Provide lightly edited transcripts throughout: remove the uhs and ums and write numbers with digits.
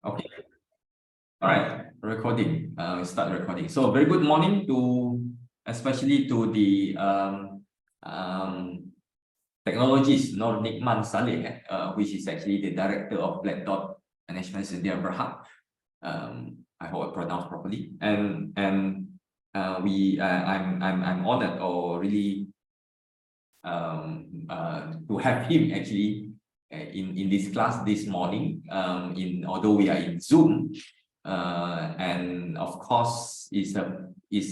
Okay. All right. Recording. We start recording. So very good morning to, especially to the technologies, Noor Nikman Saleh, which is actually the director of Black Dot Management Sedia Berhad. I hope I pronounced properly. And I'm honored or really to have him actually in this class this morning. Although we are in Zoom, and of course it's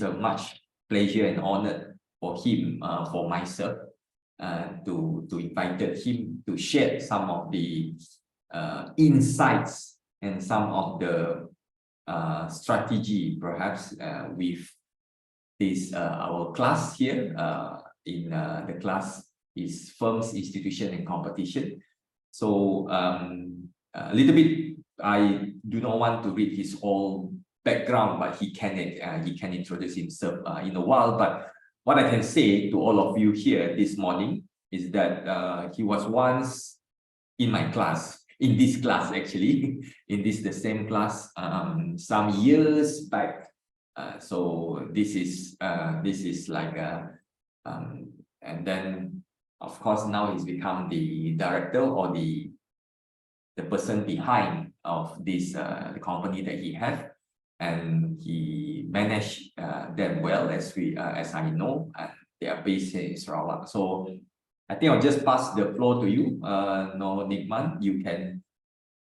a much pleasure and honor for him, for myself, to invited him to share some of the insights and some of the strategy perhaps with this our class here in the class is firms, institution, and competition. So a little bit, I do not want to read his whole background, but he can introduce himself in a while. But what I can say to all of you here this morning is that he was once in my class, in this class actually, in the same class some years back. So this is like and then of course now he's become the director or the person behind of this the company that he had, and he managed them well, as I know, and they are based in Sarawak. So I think I'll just pass the floor to you, Noor Nikman. You can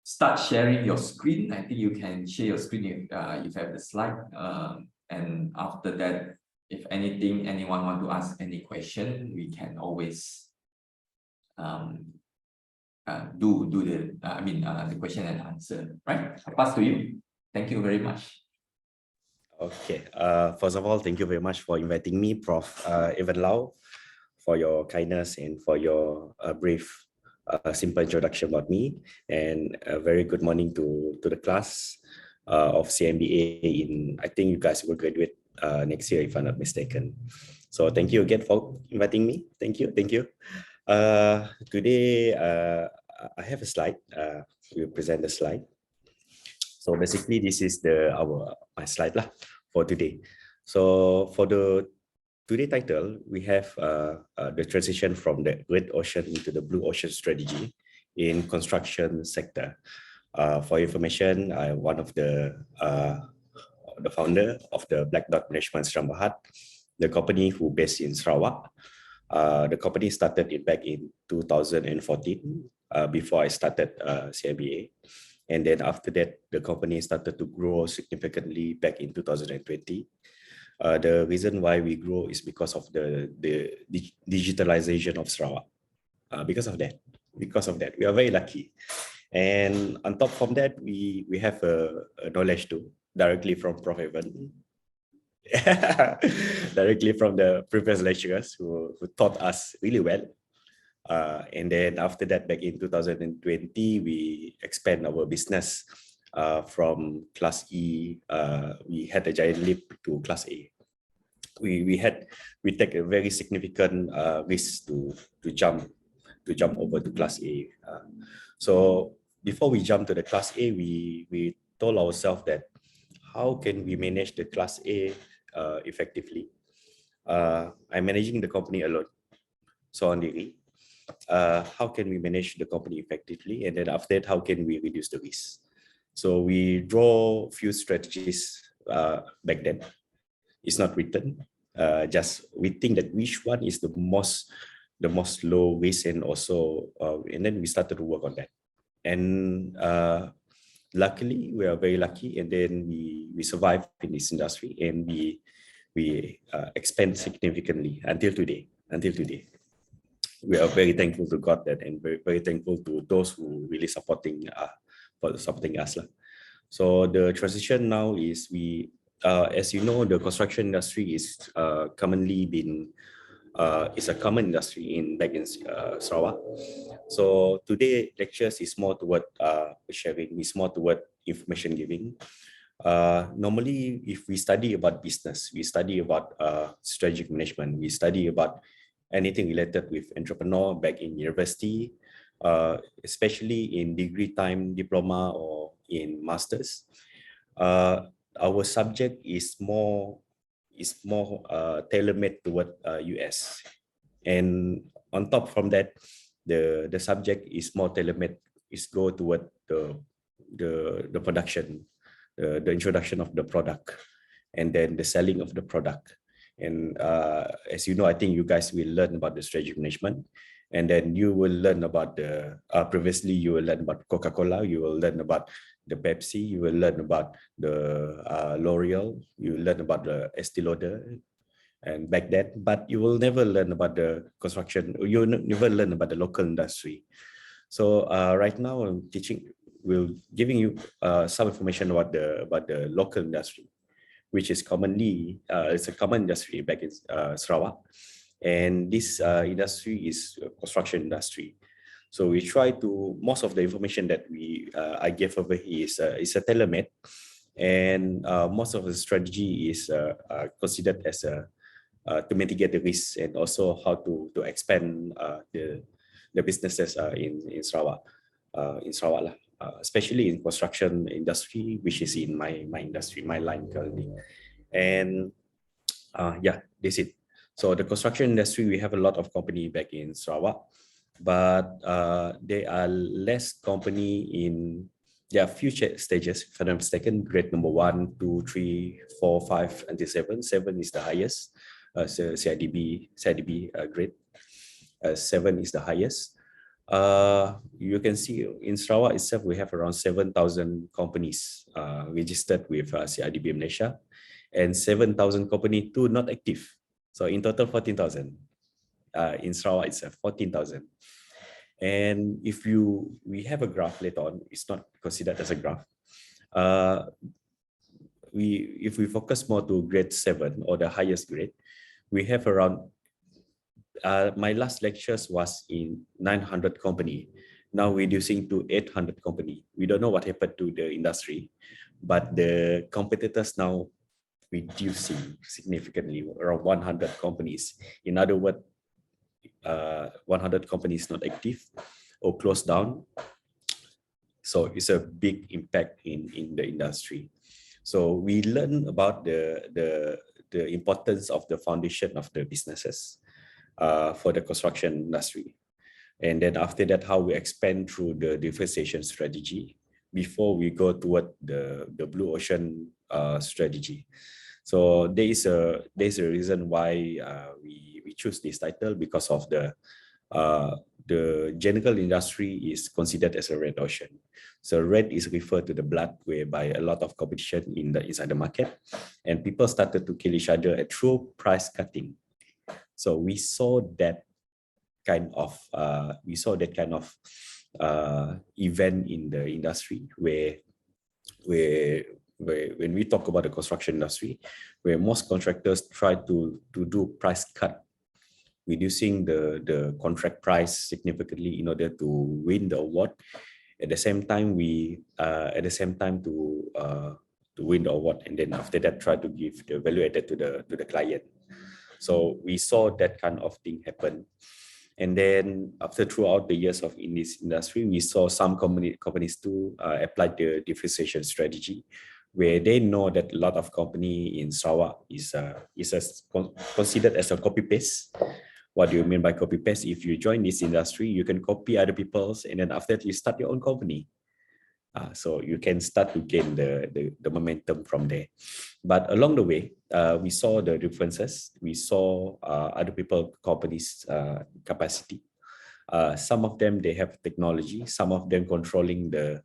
start sharing your screen. I think you can share your screen if you have the slide. And after that, if anyone want to ask any question, we can always do the question and answer. Right? I pass to you. Thank you very much. Okay. First of all, thank you very much for inviting me, Prof. Evan Lau, for your kindness and for your brief, simple introduction about me. And a very good morning to the class of CMBA. I think you guys will graduate next year, if I'm not mistaken. So thank you again for inviting me. Thank you. Today, I have a slide. We'll present the slide. So basically, this is my slide for today. So for the today title, we have the transition from the Red Ocean into the Blue Ocean strategy in construction sector. For information, I'm one of the founder of the Black Dot Management Sedia Berhad, the company who based in Sarawak. The company started back in 2014, before I started CIBA. And then after that, the company started to grow significantly back in 2020. The reason why we grow is because of the digitalization of Sarawak. Because of that, we are very lucky. And on top of that, we have a knowledge too, directly from Prof. Evan. Directly from the previous lecturers who taught us really well. And then after that, back in 2020, we expand our business from Class E. We had a giant leap to Class A. We take a very significant risk to jump over to Class A. So before we jump to the Class A, we told ourselves that how can we manage the Class A effectively? I'm managing the company alone, so on the how can we manage the company effectively? And then after that, how can we reduce the risk? So we draw few strategies back then. It's not written. Just we think that which one is the most low risk, and also and then we started to work on that. And luckily, we are very lucky, and then we survive in this industry, and we expand significantly until today. We are very thankful to God that, and very, very thankful to those who really supporting us. So the transition now is as you know, the construction industry is commonly been is a common industry back in Sarawak. So today lectures is more toward sharing, is more toward information giving. Normally, if we study about business, we study about strategic management, we study about anything related with entrepreneur back in university, especially in degree time diploma or in masters. Our subject is more tailor-made toward US, and on top from that, the subject is more tailor-made, is go toward the production, the introduction of the product, and then the selling of the product. And as you know, I think you guys will learn about the strategic management, and then you will learn about the previously you will learn about Coca-Cola, you will learn about the Pepsi, you will learn about the L'Oreal, you will learn about the Estee Lauder, and back then, but you will never learn about the construction, you will never learn about the local industry. So right now I'm teaching, giving you some information about the local industry, which is commonly it's a common industry back in Sarawak, and this industry is construction industry. So we try to, most of the information that I gave over here is a tailor-made, and most of the strategy is considered as to mitigate the risk, and also how to expand the businesses in Sarawak, lah. Especially in construction industry, which is in my industry, my line currently. And yeah, this is it. So the construction industry, we have a lot of company back in Sarawak, but there are less company in, there are few stages, if I'm not mistaken, grade number 1, 2, 3, 4, 5, until 7. 7 is the highest, so CIDB grade. 7 is the highest. You can see in Sarawak itself, we have around 7,000 companies registered with CIDB Malaysia, and 7,000 companies too not active. So in total, 14,000. In Sarawak itself, 14,000. And if we have a graph later on, it's not considered as a graph. If we focus more to grade 7 or the highest grade, we have around, my last lectures was in 900 company, now reducing to 800 company. We don't know what happened to the industry, but the competitors now reducing significantly, around 100 companies. In other words, 100 companies not active or closed down. So it's a big impact in the industry. So we learn about the importance of the foundation of the businesses for the construction industry. And then after that, how we expand through the differentiation strategy before we go toward the blue ocean strategy. So there's a reason why we choose this title, because of the general industry is considered as a red ocean. So red is referred to the blood, whereby a lot of competition inside the market, and people started to kill each other through price cutting. So we saw that kind of event in the industry, where when we talk about the construction industry, where most contractors try to do price cut, reducing the contract price significantly in order to win the award. At the same time, to win the award, and then after that try to give the value added to the client. So we saw that kind of thing happen. And then after, throughout the years in this industry, we saw some companies too apply the differentiation strategy, where they know that a lot of company in Sarawak is considered as a copy paste. What do you mean by copy paste? If you join this industry, you can copy other people's, and then after that you start your own company. So you can start to gain the momentum from there. But along the way, we saw the differences. We saw other companies' capacity. Some of them, they have technology. Some of them controlling the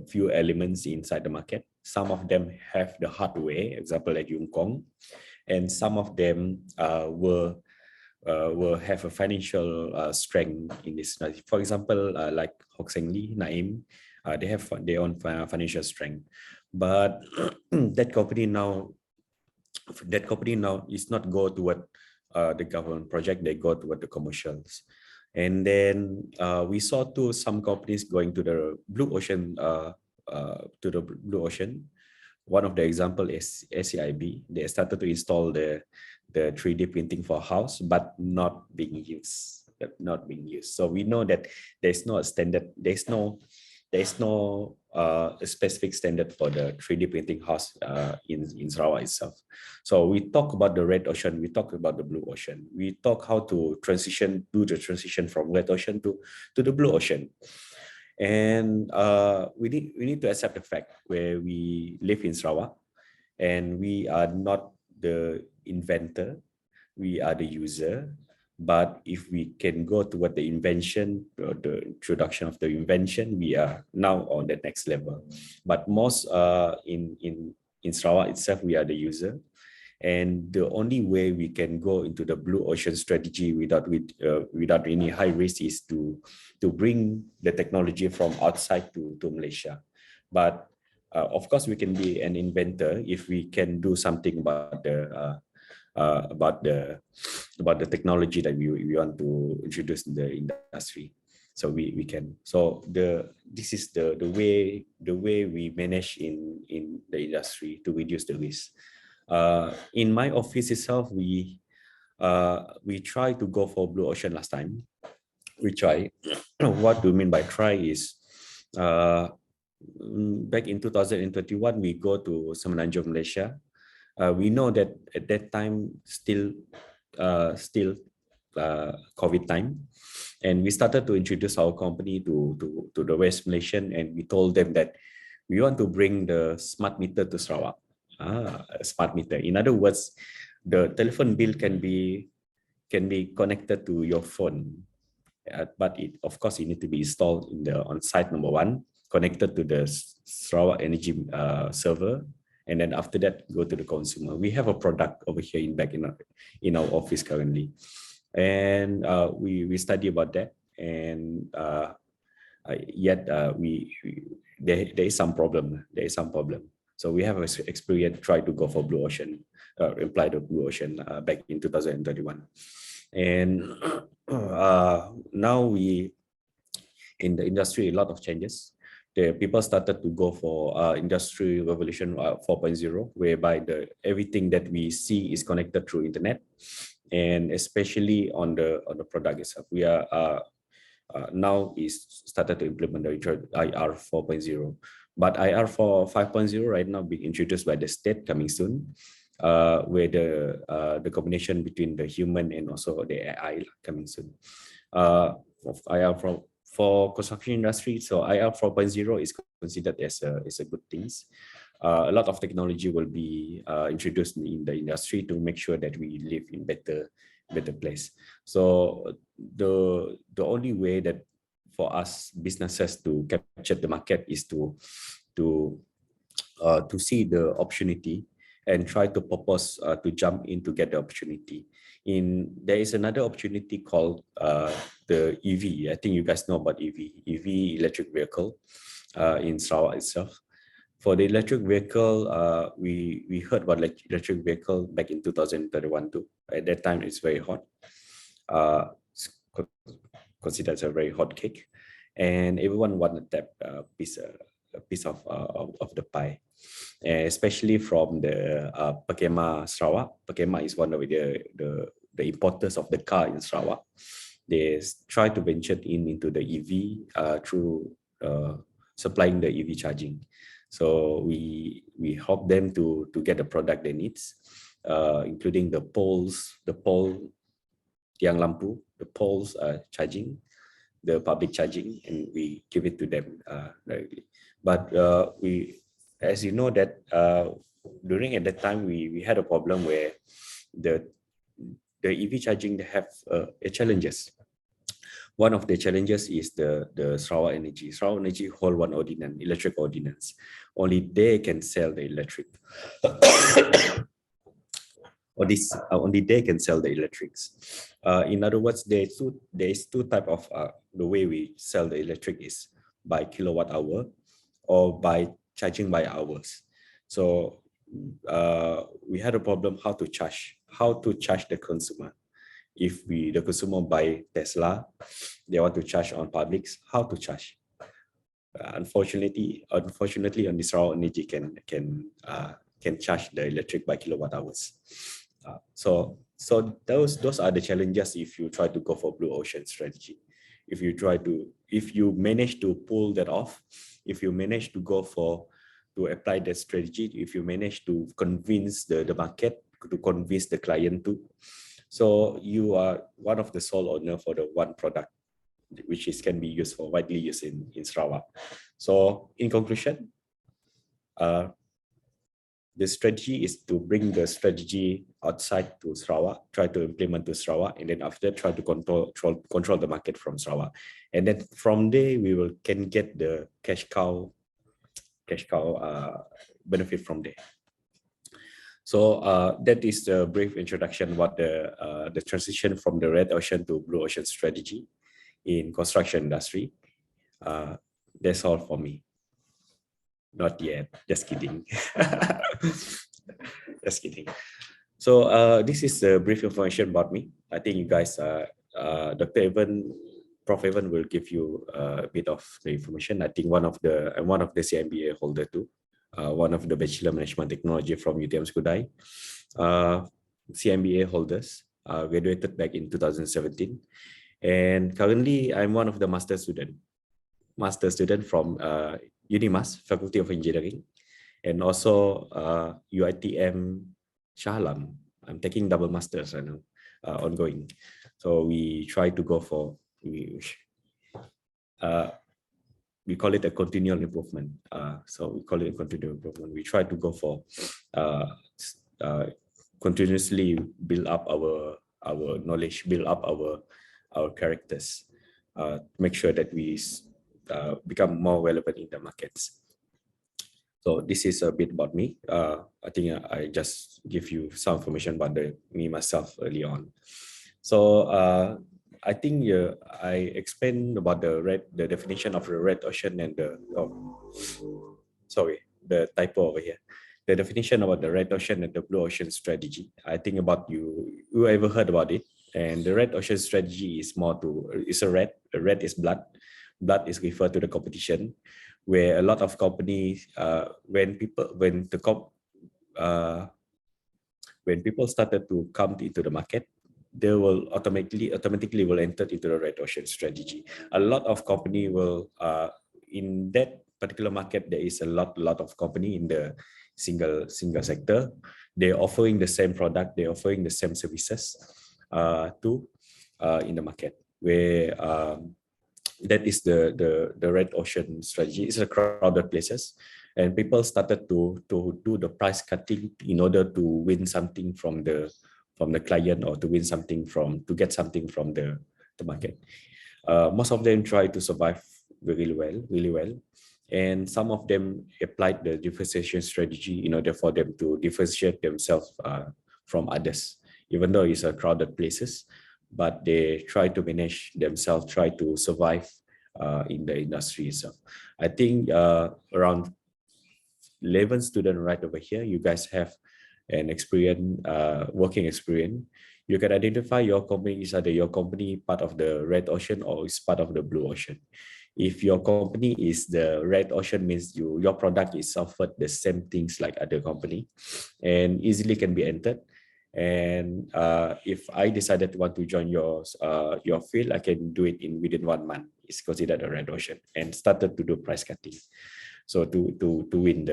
few elements inside the market. Some of them have the hardware, example like Yung Kong, and some of them will have a financial strength in this. For example, like Hock Seng Lee, Naim, they have their own financial strength, but that company now is not go toward the government project. They go toward the commercials. And then we saw too some companies going to the blue ocean. One of the example is SCIB. They started to install the 3D printing for a house, but not being used. So we know that there's no standard. There's no a specific standard for the 3D printing house in Sarawak itself. So we talk about the red ocean, we talk about the blue ocean, we talk how to do the transition from red ocean to the blue ocean. And we need to accept the fact where we live in Sarawak, and we are not the inventor, we are the user. But if we can go toward the invention or the introduction of the invention, we are now on the next level. But most in Sarawak itself, we are the user. And the only way we can go into the blue ocean strategy without any high risk is to bring the technology from outside to Malaysia. But of course, we can be an inventor if we can do something about the technology that we want to introduce in the industry. So we can. So this is the way we manage in the industry to reduce the risk. In my office itself, we try to go for blue ocean last time. We try. What do you mean by try is back in 2021, we go to Semenanjung, Malaysia. We know that at that time still COVID time, and we started to introduce our company to the West Malaysian, and we told them that we want to bring the smart meter to Sarawak. Smart meter. In other words, the telephone bill can be connected to your phone, but of course it need to be installed in the on-site, number one, connected to the Sarawak energy server, and then after that go to the consumer. We have a product over here in our office currently, and we study about that, and yet there is some problem. So we have experience try to go for blue ocean, apply the blue ocean back in 2021, and now we in the industry a lot of changes. The people started to go for industry revolution 4.0, whereby everything that we see is connected through internet, and especially on the product itself. We are now is started to implement the IR 4.0, but IR 5.0 right now being introduced by the state coming soon, where the combination between the human and also the AI coming soon. Of IR for construction industry, so IR 4.0 is considered as a good things. A lot of technology will be introduced in the industry to make sure that we live in better place. So the only way that for us businesses to capture the market is to see the opportunity and try to propose to jump in to get the opportunity. There is another opportunity called the EV. I think you guys know about EV electric vehicle in Sarawak itself. For the electric vehicle, we heard about electric vehicle back in 2031 too. At that time, it's very hot. Considered as a very hot cake, and everyone wanted that piece of the pie, especially from the Pekema Sarawak. Pekema is one of the importers of the car in Sarawak. They try to venture into the EV through supplying the EV charging. So we help them to get the product they need, including the pole tiang lampu, the poles charging, the public charging, and we give it to them directly. But as you know that during at that time we had a problem where the EV charging have challenges. One of the challenges is the Sarawak Energy. Sarawak Energy hold one ordinance, electric ordinance. Only they can sell the electric. Only they can sell the electrics. In other words, there is two type of the way we sell the electric is by kilowatt hour or by charging by hours. So we had a problem how to charge the consumer. If the consumer buy Tesla, they want to charge on publics, how to charge? Unfortunately, on the Sarawak Energy can charge the electric by kilowatt hours. So those are the challenges if you try to go for blue ocean strategy. if you manage to pull that off, if you manage to to apply that strategy, if you manage to convince the market, to convince the client too, so you are one of the sole owner for the one product, which can be used for widely used in Sarawak. So in conclusion, the strategy is to bring the strategy outside to Sarawak, try to implement to Sarawak, and then after try to control the market from Sarawak. And then from there, we can get the cash cow benefit from there. So that is the brief introduction about the transition from the red ocean to blue ocean strategy in construction industry. That's all for me. Not yet, just kidding. Just kidding. So this is the brief information about me. I think you guys, Dr. Evan, Prof. Evan will give you a bit of the information. I think I'm one of the CMBA holder too. One of the Bachelor Management Technology from UTM Skudai. CMBA holders, graduated back in 2017. And currently I'm one of the master student from UNIMAS, Faculty of Engineering, and also UITM Shah Alam. I'm taking double masters right now, ongoing. So we try to go for, we call it a continual improvement. So we call it a continual improvement. We try to go for continuously build up our knowledge, build up our characters, make sure that we become more relevant in the markets. So this is a bit about me. I think I just give you some information about me myself early on. So I think I explained about the definition of the red ocean and the typo over here. The definition about the red ocean and the blue ocean strategy. I think about you ever heard about it? And the red ocean strategy is more it's a red. A red is blood. Blood is referred to the competition, where a lot of companies, when people started to come into the market, they will automatically will enter into the red ocean strategy. A lot of company will in that particular market, there is a lot of company in the single sector. They're offering the same product, they're offering the same services in the market, where that is the red ocean strategy. It's a crowded places, and people started to do the price cutting in order to win something from the client, or to win something to get something from the market. Most of them try to survive really well, and some of them applied the differentiation strategy in order for them to differentiate themselves from others, even though it's a crowded places. But they try to manage themselves, try to survive in the industry itself. I think around 11 students right over here, you guys have an experience, working experience. You can identify your company, is either your company part of the red ocean or is part of the blue ocean. If your company is the red ocean, means your product is offered the same things like other company and easily can be entered. And if I decided to want to join your field, I can do it within 1 month. It's considered a red ocean, and started to do price cutting, so to win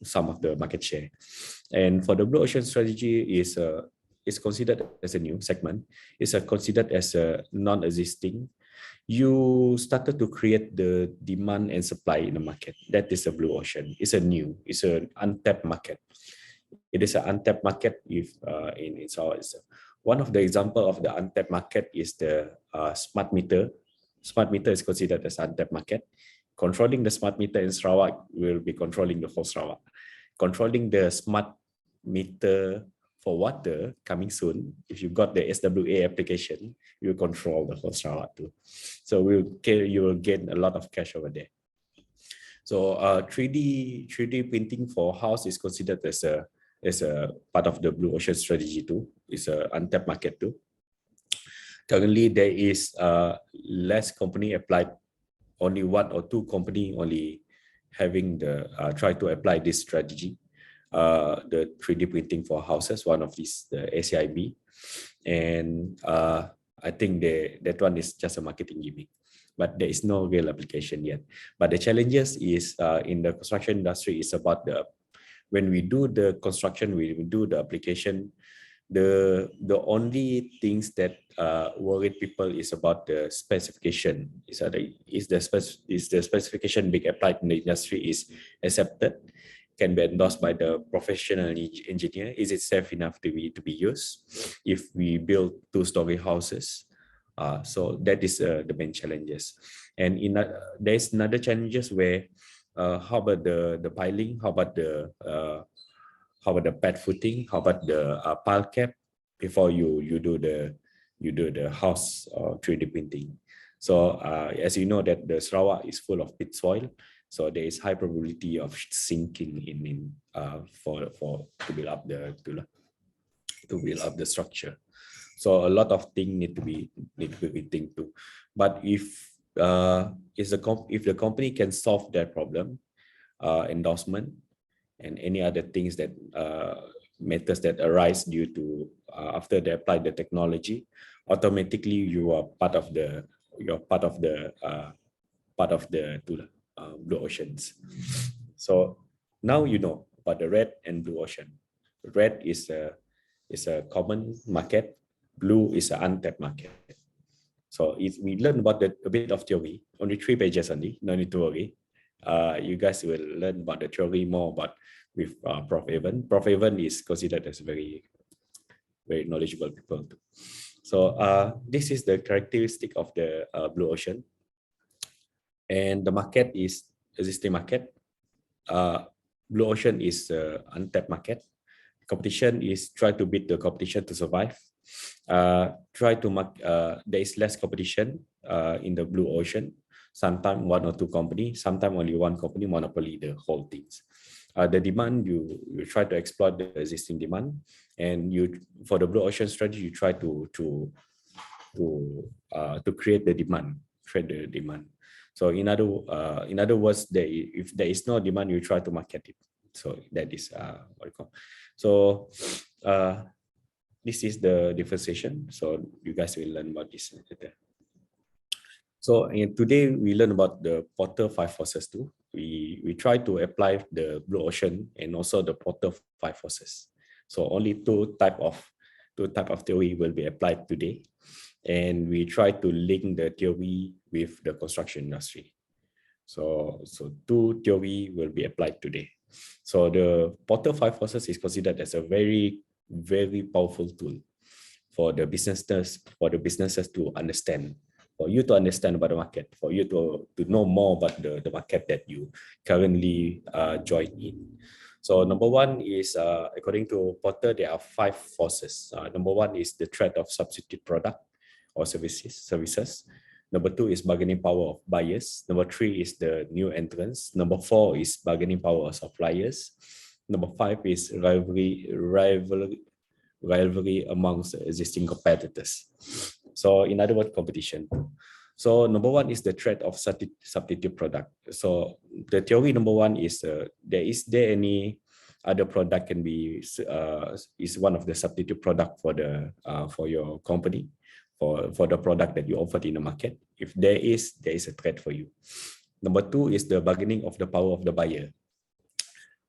some of the market share. And for the blue ocean strategy is considered as a new segment. It's considered as a non-existing. You started to create the demand and supply in the market. That is a blue ocean. It's an untapped market. It is an untapped market in Sarawak. One of the example of the untapped market is the smart meter. Smart meter is considered as untapped market. Controlling the smart meter in Sarawak will be controlling the whole Sarawak. Controlling the smart meter for water coming soon. If you got the SWA application, you control the whole Sarawak too. So you will gain a lot of cash over there. So 3D printing for house is considered as a part of the blue ocean strategy too. It's an untapped market too. Currently, there is less company applied. Only 1 or 2 company only having the try to apply this strategy. The 3D printing for houses, one of these, the ACIB, and I think that one is just a marketing gimmick, but there is no real application yet. But the challenges is in the construction industry is about when we do the construction, we do the application, the only things that worried people is about the specification. Is the specification being applied in the industry is accepted, can be endorsed by the professional engineer? Is it safe enough to be used if we build two-story houses? So that is the main challenges. And there's another challenges where how about the piling? How about the pad footing? How about the pile cap before you do the house 3D printing? So as you know that the Sarawak is full of pit soil, so there is high probability of sinking in for to build up the structure. So a lot of things need to be think too. But if the company can solve that problem, endorsement and any other things that matters that arise due to after they apply the technology, automatically you are part of the blue oceans. So now you know about the red and blue ocean. Red is a common market. Blue is an untapped market. So if we learn about a bit of theory, only 3 pages only, no need to worry. You guys will learn about the theory more about with Prof. Evan. Prof. Evan is considered as very knowledgeable people too. So this is the characteristic of the blue ocean. And the market is existing market. Blue ocean is untapped market. Competition is try to beat the competition to survive. There is less competition in the blue ocean. Sometimes 1 or 2 companies, sometimes only 1 company monopoly the whole things. The demand, you try to exploit the existing demand, and for the blue ocean strategy, you try to create the demand, trade the demand. So in other words, if there is no demand, you try to market it. So that is what I call. So this is the differentiation. So you guys will learn about this later. So today we learn about the Porter 5 forces too. We try to apply the blue ocean and also the Porter 5 forces. So only two type of theory will be applied today, and we try to link the theory with the construction industry. So 2 theory will be applied today. So the Porter 5 forces is considered as a very powerful tool for the businesses to understand, for you to understand about the market, for you to know more about the market that you currently join in. So number 1 is according to Porter, there are 5 forces. Number 1 is the threat of substitute product or services. Number 2 is bargaining power of buyers. Number 3 is the new entrants. Number 4 is bargaining power of suppliers. Number 5 is rivalry amongst existing competitors. So in other words, competition. So number 1 is the threat of substitute product. So the theory number 1 is is there any other product can be is one of the substitute product for your company, for the product that you offered in the market. If there is a threat for you. Number 2 is the bargaining of the power of the buyer.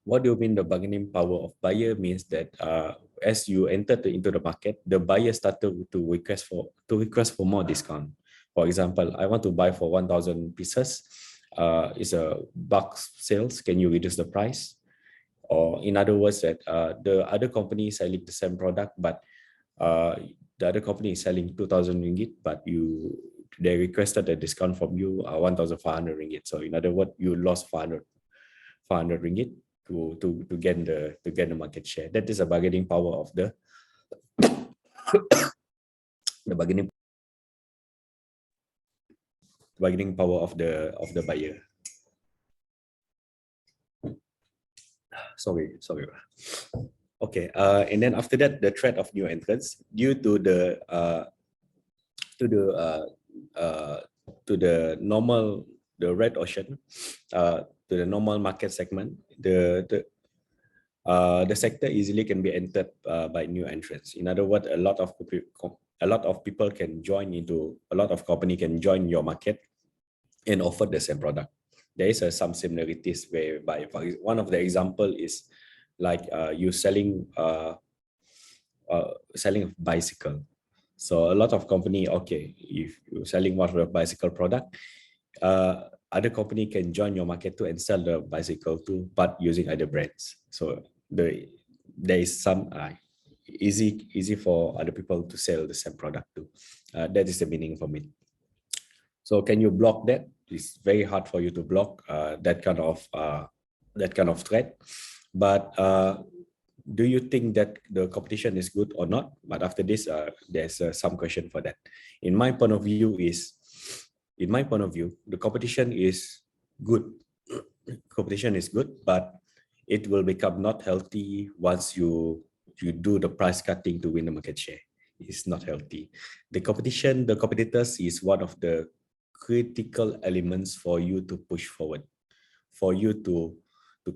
What do you mean the bargaining power of buyer? Means that as you enter into the market, the buyer started to request for more discount. For example, I want to buy for 1,000 pieces. It's a bulk sales. Can you reduce the price? Or in other words, that the other company is selling the same product, but the other company is selling 2,000 ringgit, but they requested a discount from you 1,500 ringgit. So in other words, you lost 400 ringgit to gain the market share. That is a bargaining power of the bargaining power of the buyer. Sorry. Okay, and then after that, the threat of new entrants due to the red ocean, to the normal market segment, the the sector easily can be entered by new entrants. In other words, a lot of people can join into, a lot of company can join your market and offer the same product. There is some similarities whereby one of the example is like you selling selling a bicycle. So a lot of company, okay, if you're selling one of the bicycle product, other company can join your market too and sell the bicycle too, but using other brands. So there is some easy for other people to sell the same product too. That is the meaning for me. So can you block that? It's very hard for you to block that kind of threat. But do you think that the competition is good or not? But after this, there's some question for that. In my point of view, the competition is good. Competition is good, but it will become not healthy once you do the price cutting to win the market share. It's not healthy. The competitors is one of the critical elements for you to push forward, for you to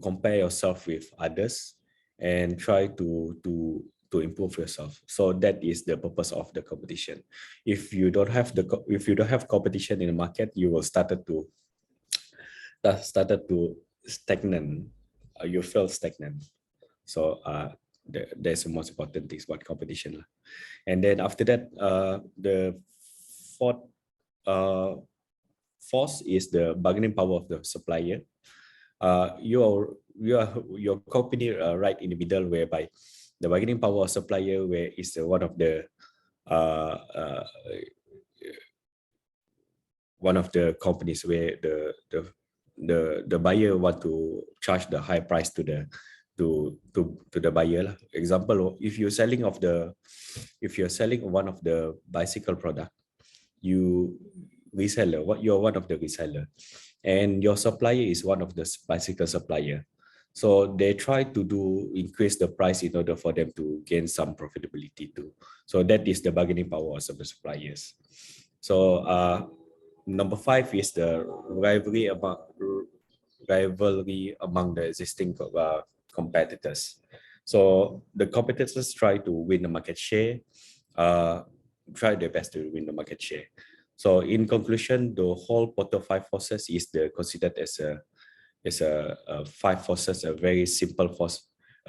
compare yourself with others and try to improve yourself. So that is the purpose of the competition. If you don't have competition in the market, you will started to stagnant. You feel stagnant. So that's the most important thing about competition. And then after that, the fourth force is the bargaining power of the supplier. Your company right in the middle, whereby the bargaining power of supplier where is one of the companies where the buyer want to charge the high price to the buyer. Example, if you're selling one of the bicycle product, you're one of the reseller, and your supplier is one of the bicycle supplier. So they try to increase the price in order for them to gain some profitability too. So that is the bargaining power of the suppliers. So number 5 is the rivalry among the existing competitors. So the competitors try to win the market share, try their best to win the market share. So in conclusion, the whole Porter 5 forces is considered as a 5 forces, a very simple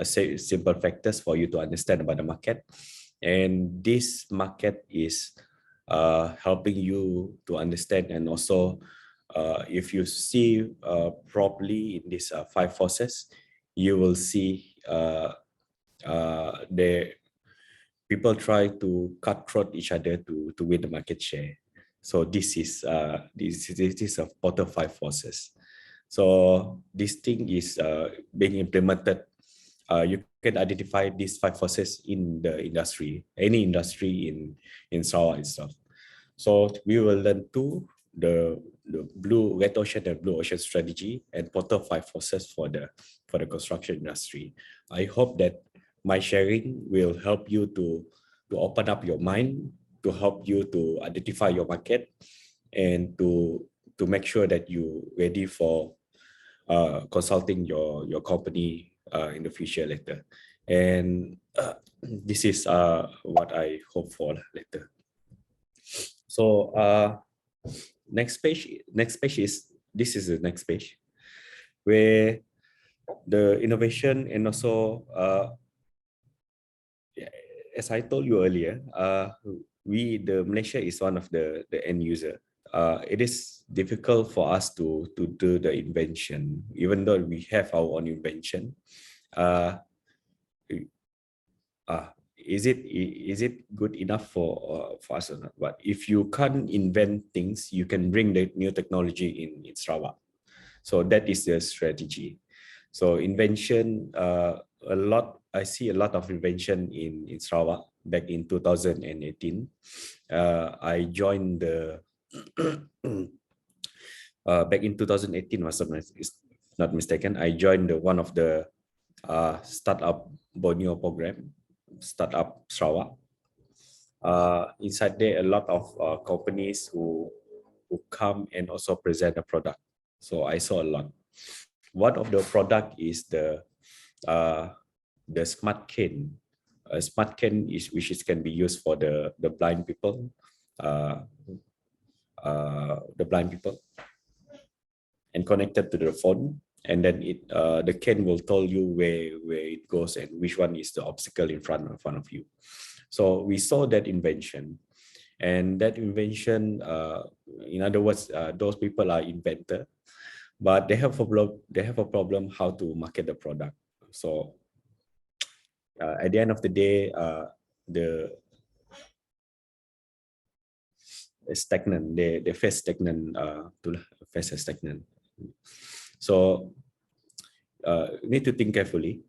simple factors for you to understand about the market. And this market is helping you to understand, and also if you see properly in these 5 forces, you will see the people try to cut throat each other to win the market share. So this is a Porter 5 forces. So this thing is being implemented. You can identify these 5 forces in the industry, any industry in Sarawak itself. So we will learn the red ocean and blue ocean strategy and Porter 5 forces for the construction industry. I hope that my sharing will help you to open up your mind, to help you to identify your market, and to make sure that you ready for consulting your company in the future later. And this is what I hope for later. So next page is, this is the next page where the innovation, and also as I told you earlier, the Malaysia is one of the end user. It is difficult for us to do the invention, even though we have our own invention. Is it good enough for us or not? But if you can't invent things, you can bring the new technology in Sarawak. So that is the strategy. So invention, I see a lot of invention in Sarawak back in 2018. I joined the back in 2018, was not mistaken, I joined one of the startup Borneo program, startup Sarawak. Inside there, a lot of companies who come and also present a product. So I saw a lot. One of the product is the the smart cane. A smart cane is which is can be used for the blind people, uh, the blind people, and connected to the phone. And then the cane will tell you where it goes and which one is the obstacle in front of you. So we saw that invention, and that invention, in other words, those people are inventor, but they have a problem. They have a problem how to market the product. So at the end of the day, the stagnant. They face stagnant. To face a stagnant. So need to think carefully.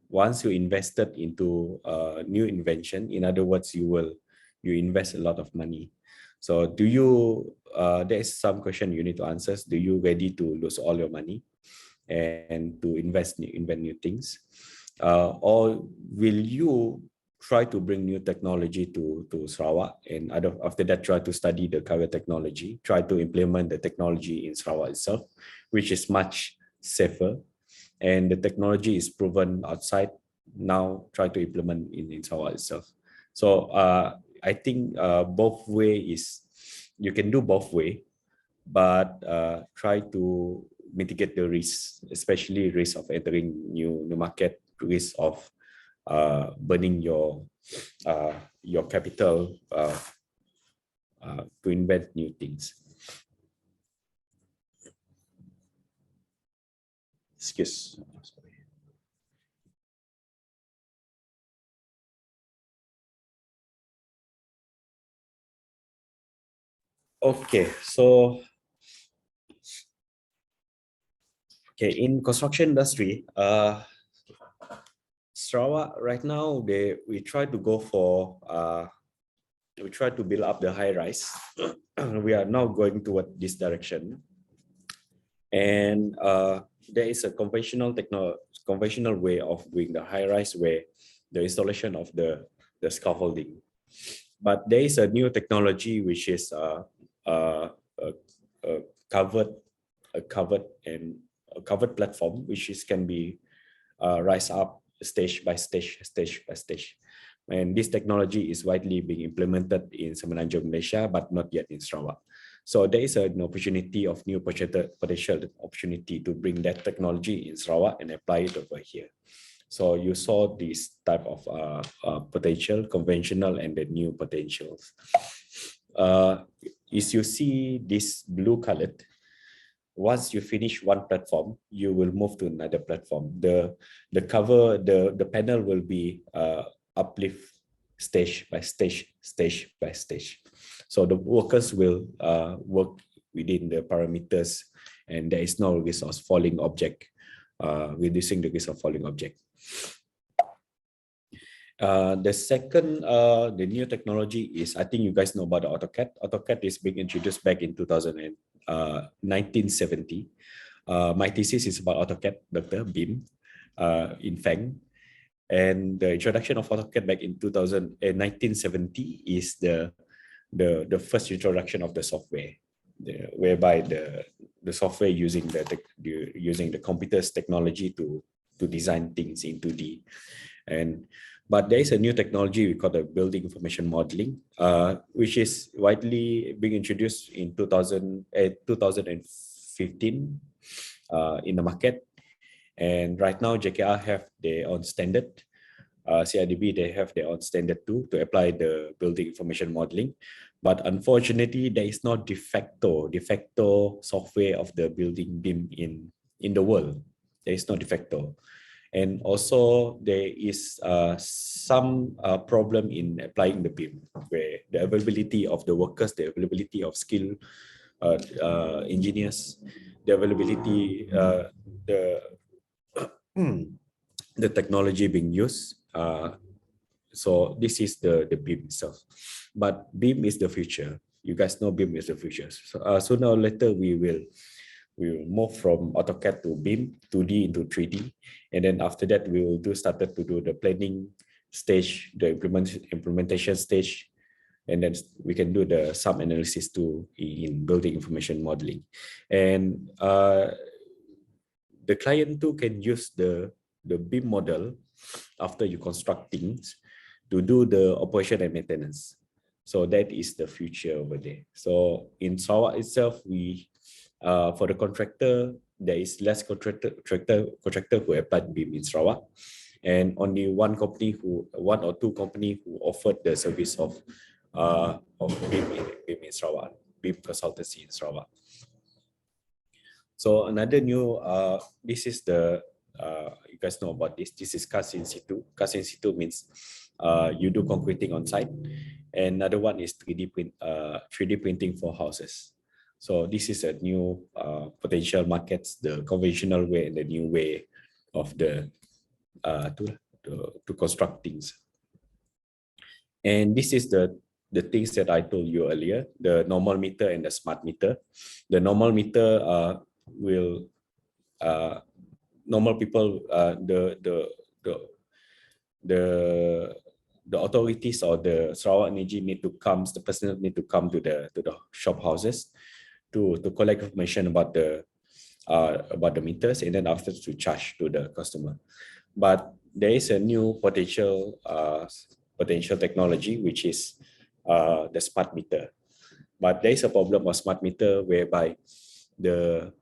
Once you invested into a new invention, in other words, you invest a lot of money. So do you? There is some question you need to answer. Do you ready to lose all your money and to invent new things, or will you try to bring new technology to Sarawak, and after that try to study the current technology, try to implement the technology in Sarawak itself, which is much safer, and the technology is proven outside. Now try to implement in Sarawak itself. So I think both way is, you can do both way, but try to mitigate the risk, especially risk of entering new market, risk of burning your capital to invent new things. Excuse. Sorry. Okay, so in construction industry, Sarawak right now we try to go for we try to build up the high rise. We are now going toward this direction, and there is a conventional way of doing the high rise, where the installation of the scaffolding. But there is a new technology which is a covered platform, which can be rise up stage by stage. And this technology is widely being implemented in Semenanjung, Malaysia, but not yet in Sarawak. So there is an opportunity of new potential opportunity to bring that technology in Sarawak and apply it over here. So you saw this type of potential, conventional and the new potentials. As you see this blue colored, once you finish one platform, you will move to another platform. The panel will be uplift stage by stage. So the workers will work within the parameters, and there is no risk of falling object, reducing the risk of falling object. The second, the new technology is, I think you guys know about the AutoCAD. AutoCAD is being introduced back in 1970. My thesis is about AutoCAD, Dr. BIM, in FANG. And the introduction of AutoCAD back in 1970 is the first introduction of the software, whereby the software using the computer's technology to design things in 2D. But there is a new technology we call the building information modeling, which is widely being introduced in 2015 in the market. And right now, JKR have their own standard. CIDB, they have their own standard too to apply the building information modeling. But unfortunately, there is no de facto software of the building BIM in the world. There is no de facto. And also there is some problem in applying the BIM, where the availability of the workers, the availability of skilled engineers, the availability, the technology being used. So this is the BIM itself. But BIM is the future. You guys know BIM is the future. So sooner or later we will move from AutoCAD to BIM, 2D into 3D. And then after that, we will started to do the planning stage, the implementation stage. And then we can do the sub analysis too in building information modeling. And the client too can use the the BIM model after you construct things to do the operation and maintenance. So that is the future over there. So in Sarawak itself, we for the contractor, there is less contractor who applied BIM in Sarawak, and only one or two company who offered the service of BIM in Sarawak, BIM consultancy in Sarawak. So another new, this is the, you guys know about this. This is cast in situ. Cast in situ means you do concreting on site. And another one is 3D printing for houses. So this is a new potential markets, the conventional way and the new way of the to construct things. And this is the things that I told you earlier, the normal meter and the smart meter. The normal meter will normal people the authorities or the Sarawak Energy need to come, the personnel need to come to the shop houses to collect information about the meters, and then after to charge to the customer. But there is a new potential technology, which is the smart meter. But there is a problem of smart meter whereby the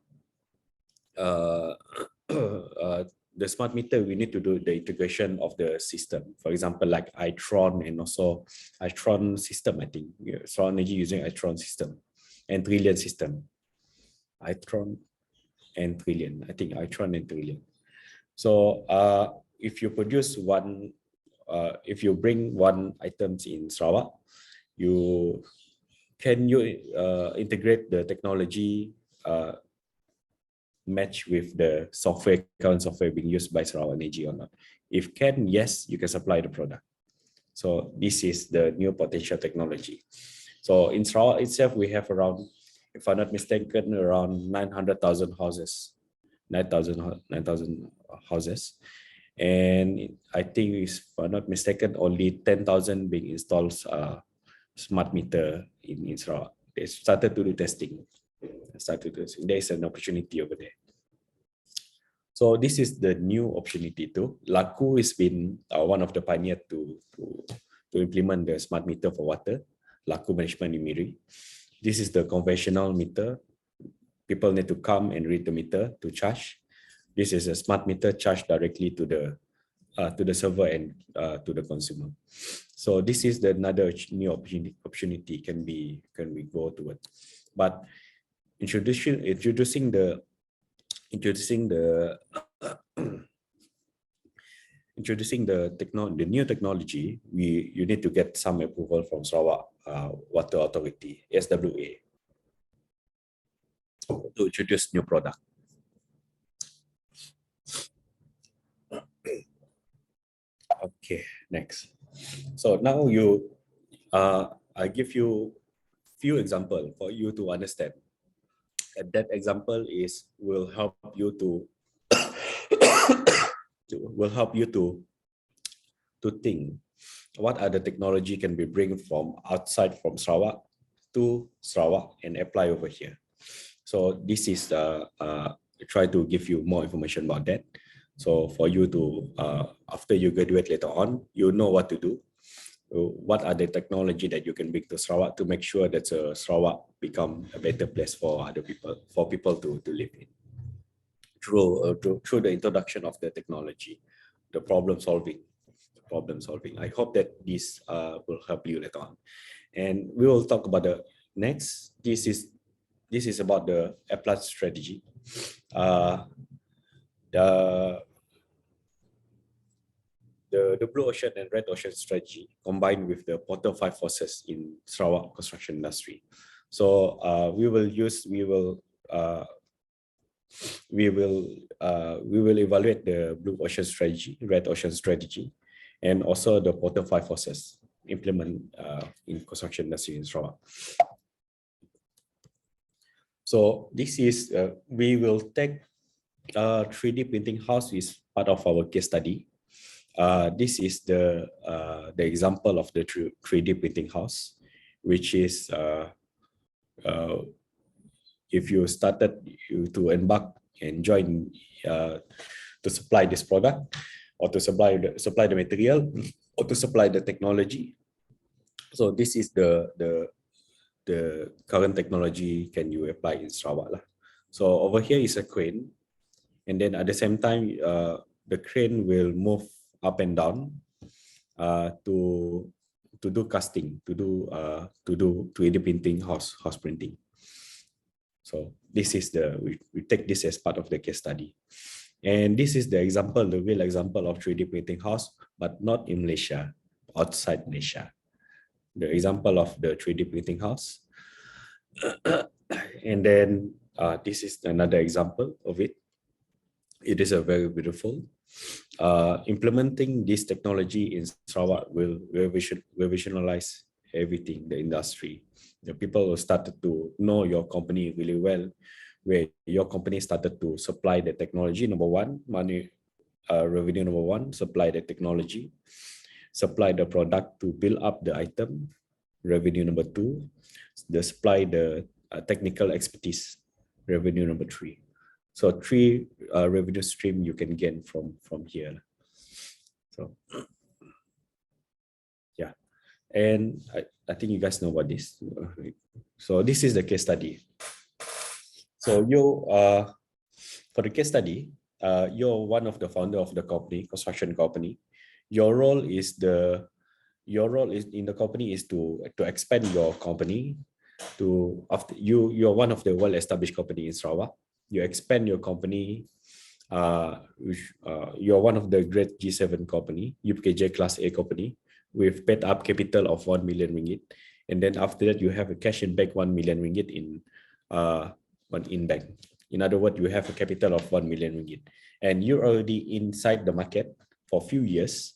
the smart meter, we need to do the integration of the system. For example, like Itron and also Itron system, I think. Sarawak Energy using Itron system and Trillion system. Itron and Trillion, I think Itron and Trillion. So if you produce one, if you bring one items in Sarawak, can you integrate the technology match with the current software being used by Sarawak Energy or not? If can, yes, you can supply the product. So this is the new potential technology. So in Sarawak itself, we have around, if I'm not mistaken, around 900,000 houses, 9,000 houses. And I think, if I'm not mistaken, only 10,000 being installed smart meter in Sarawak. They started to do testing. There is an opportunity over there. So this is the new opportunity too. Laku has been one of the pioneers to implement the smart meter for water. Laku Management in Miri. This is the conventional meter. People need to come and read the meter to charge. This is a smart meter charged directly to the server and to the consumer. So this is another new opportunity can we go toward. But introducing the new technology, you need to get some approval from Sarawak Water Authority, SWA, to introduce new product. Okay, next. So now I give you few example for you to understand. And that example will help you to think what are the technology can we bring from outside from Sarawak to Sarawak and apply over here. So this is try to give you more information about that. So for you to after you graduate later on, you know what to do. What are the technology that you can bring to Sarawak to make sure that Sarawak become a better place for people to live in through the introduction of the technology, the problem solving. I hope that this will help you later on, and we will talk about the next. This is about the applied strategy. The blue ocean and red ocean strategy combined with the Portal 5 forces in Sarawak construction industry. So we will evaluate the blue ocean strategy, red ocean strategy, and also the Portal 5 forces implement in construction industry in Sarawak. So this is we will take 3D printing house is part of our case study. This is the example of the 3D printing house, which is if you started to embark and join to supply this product, or to supply the material, or to supply the technology. So this is the current technology can you apply in Sarawak lah. So over here is a crane, and then at the same time, the crane will move up and down to do casting, to do 3D printing, house printing. So this is we take this as part of the case study, and this is the real example of 3D printing house, but not in Malaysia, outside Malaysia. The example of the 3D printing house, and then this is another example of it. It is a very beautiful. Implementing this technology in Sarawak will revolutionize everything, the industry. The people will start to know your company really well, where your company started to supply the technology, number one, money, revenue number one, supply the technology, supply the product to build up the item, revenue number two, the supply the technical expertise, revenue number three. So three revenue stream you can gain from here. So yeah, and I think you guys know what this. So this is the case study. So you for the case study, you're one of the founder of the company, construction company. Your role in the company is to expand your company to after you're one of the well-established company in Sarawak. You expand your company. You're one of the great G7 company, UPKJ Class A company, with paid up capital of 1 million ringgit, and then after that you have a cash in bank 1 million ringgit in bank. In other words, you have a capital of 1 million ringgit, and you're already inside the market for a few years.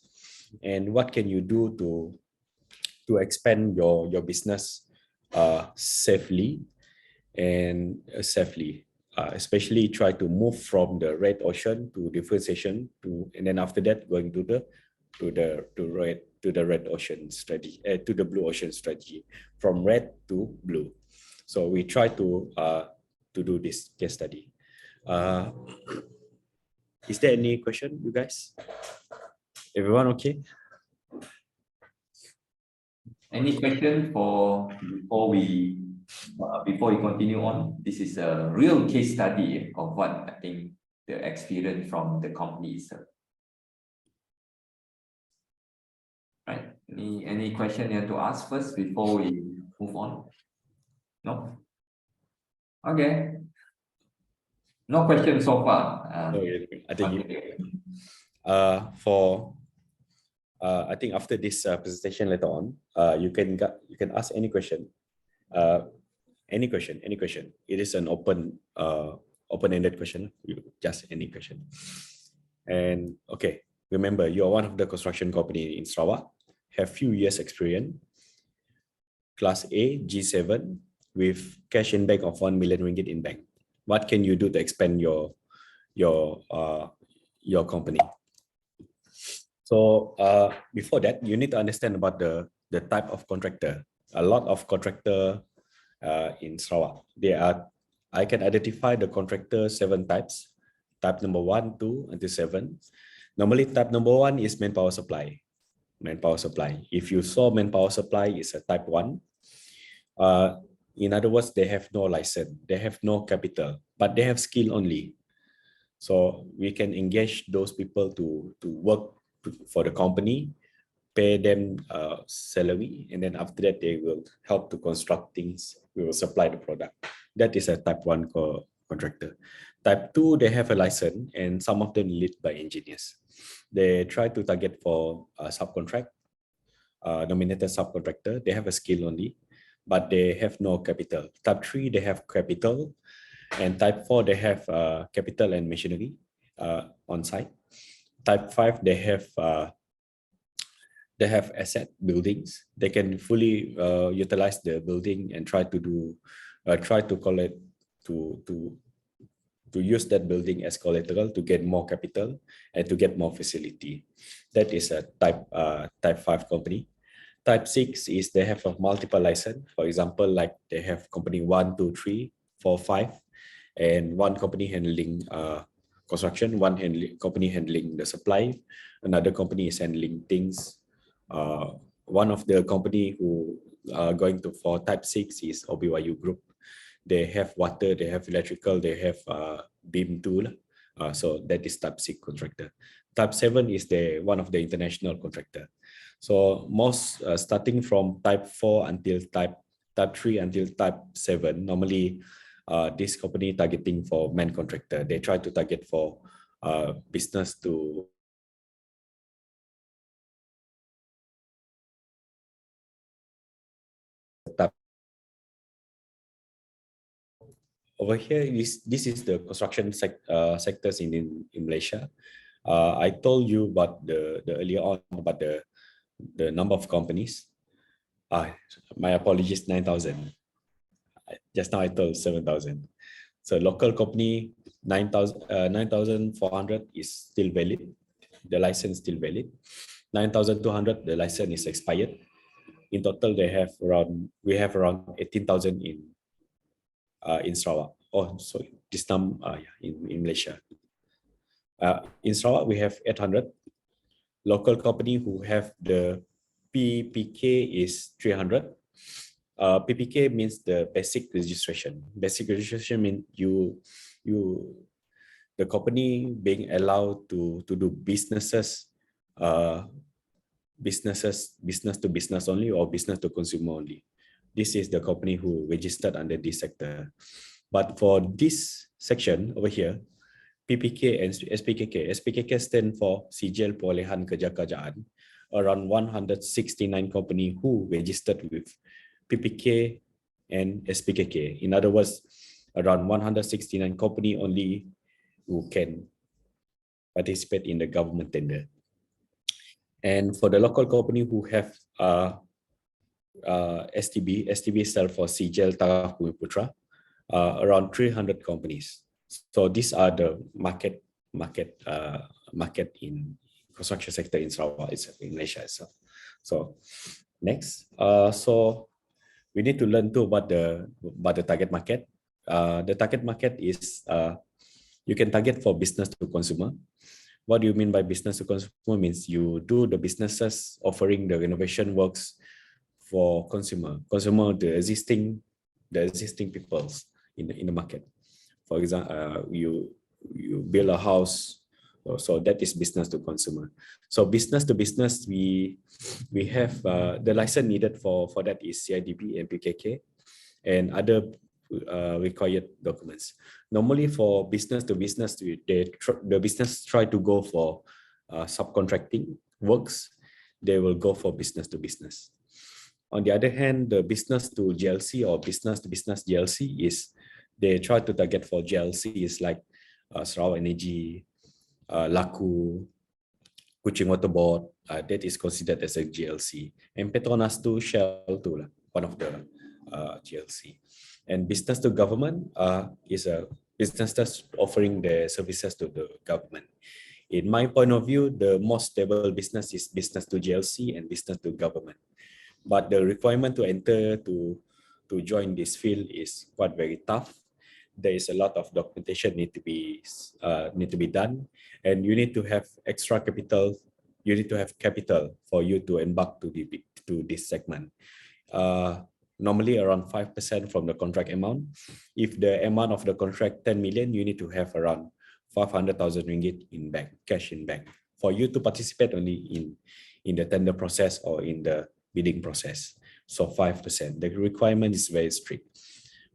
And what can you do to expand your business safely and especially try to move from the red ocean to differentiation and then after that going to the red ocean strategy, to the blue ocean strategy, from red to blue. So we try to do this case study. Is there any question, you guys? Everyone okay? Any question before we continue on? This is a real case study of what I think the experience from the company itself. Right? Any question you have to ask first before we move on? No? Okay. No question so far. I think I think after this presentation later on, you can ask any question. Any question. It is an open-ended question. Just any question. And okay, remember, you are one of the construction company in Sarawak, have few years experience, Class A, G7, with cash in bank of 1 million ringgit in bank. What can you do to expand your company? So before that, you need to understand about the type of contractor. A lot of contractor in Sarawak. I can identify the contractor 7 types. Type number 1, 2, until 7. Normally, type number 1 is manpower supply. If you saw manpower supply is a type 1. In other words, they have no license, they have no capital, but they have skill only. So we can engage those people to work for the company, pay them salary, and then after that they will help to construct things. We will supply the product. That is a type 1 contractor. Type 2, they have a license, and some of them lead by engineers. They try to target for subcontract, nominated subcontractor. They have a skill only, but they have no capital. Type 3, they have capital, and type 4, they have capital and machinery on site. Type 5, they have asset buildings. They can fully utilize the building and try to collect to use that building as collateral to get more capital and to get more facility. That is a type 5 company. Type 6 is they have a multiple license. For example, like they have company 1, 2, 3, 4, 5, and one company handling construction. One company handling the supply, another company is handling things. One of the company who are going to for type 6 is OBYU Group. They have water, they have electrical, they have beam tool. So that is type 6 contractor. Type 7 is the one of the international contractor. So most starting from type 4 until type 3 until type 7, normally this company targeting for main contractor. They try to target for business to type. Over here, this is the construction sectors in Malaysia. I told you about the earlier on about the number of companies. My apologies, 9,000. Just now I told 7,000. So local company 9,400 is still valid. The license still valid. 9,200 the license is expired. In total, we have around 18,000 in Sarawak. Oh, sorry, this number in Malaysia. In Sarawak, we have 800. Local company who have the PPK is 300. PPK means the basic registration. Basic registration means the company being allowed to do business to business only or business to consumer only. This is the company who registered under this sector. But for this section over here, PPK and SPKK stand for Sijil Perolehan Kerja-Kerjaan. Around 169 company who registered with PPK and SPKK. In other words, around 169 company only who can participate in the government tender. And for the local company who have STB stands for Sijil Taraf Bumi around 300 companies. So these are the market in construction sector in Sarawak, in Malaysia itself. So next, so we need to learn too about the target market. The target market is you can target for business to consumer. What do you mean by business to consumer? Means you do the businesses offering the renovation works for consumer, the existing peoples in the market. For example, you build a house, so that is business to consumer. So business to business, we have the license needed for that is CIDB and PKK and other required documents. Normally for business to business, the business try to go for subcontracting works. They will go for business to business. On the other hand, the business to GLC or business to business GLC is they try to target for GLC is like Sarawak Energy, Laku, Kuching Water Board. That is considered as a GLC. And Petronas to Shell too, one of the GLC. And business to government is a business that's offering the services to the government. In my point of view, the most stable business is business to GLC and business to government. But the requirement to enter to join this field is quite very tough. There is a lot of documentation need to be done, and you need to have extra capital. You need to have capital for you to embark to this segment. Normally around 5% from the contract amount. If the amount of the contract 10 million, you need to have around 500,000 ringgit in bank, cash in bank, for you to participate only in the tender process or in the bidding process. So 5%. The requirement is very strict.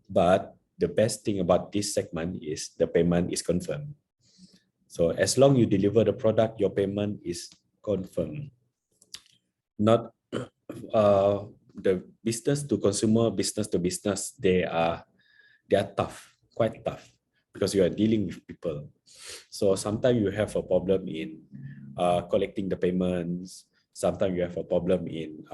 But the best thing about this segment is the payment is confirmed. So as long you deliver the product, your payment is confirmed. Not the business to consumer, business to business, they are tough, quite tough, because you are dealing with people. So sometimes you have a problem in collecting the payments. Sometimes you have a problem in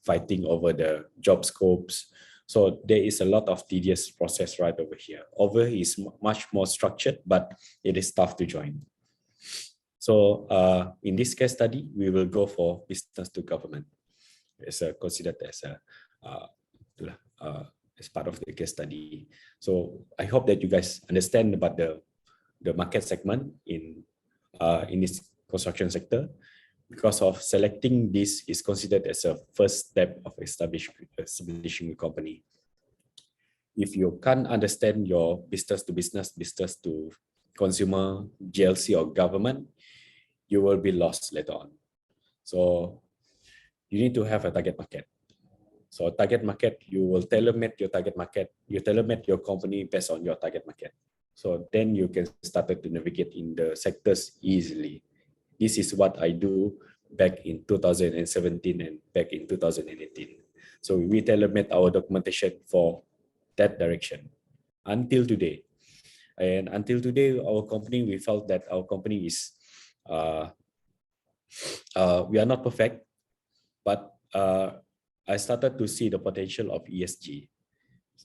fighting over the job scopes. So there is a lot of tedious process right over here. Over here is much more structured, but it is tough to join. So in this case study, we will go for business to government. It's considered as as part of the case study. So I hope that you guys understand about the market segment in this construction sector. Because of selecting this is considered as a first step of establishing a company. If you can't understand your business to business, business to consumer, GLC or government, you will be lost later on. So you need to have a target market. So target market, you will tailor-make your target market, you tailor-make your company based on your target market. So then you can start to navigate in the sectors easily. This is what I do back in 2017 and back in 2018. So we tailor-made our documentation for that direction until today. And until today, our company, we felt that our company is, we are not perfect, but I started to see the potential of ESG.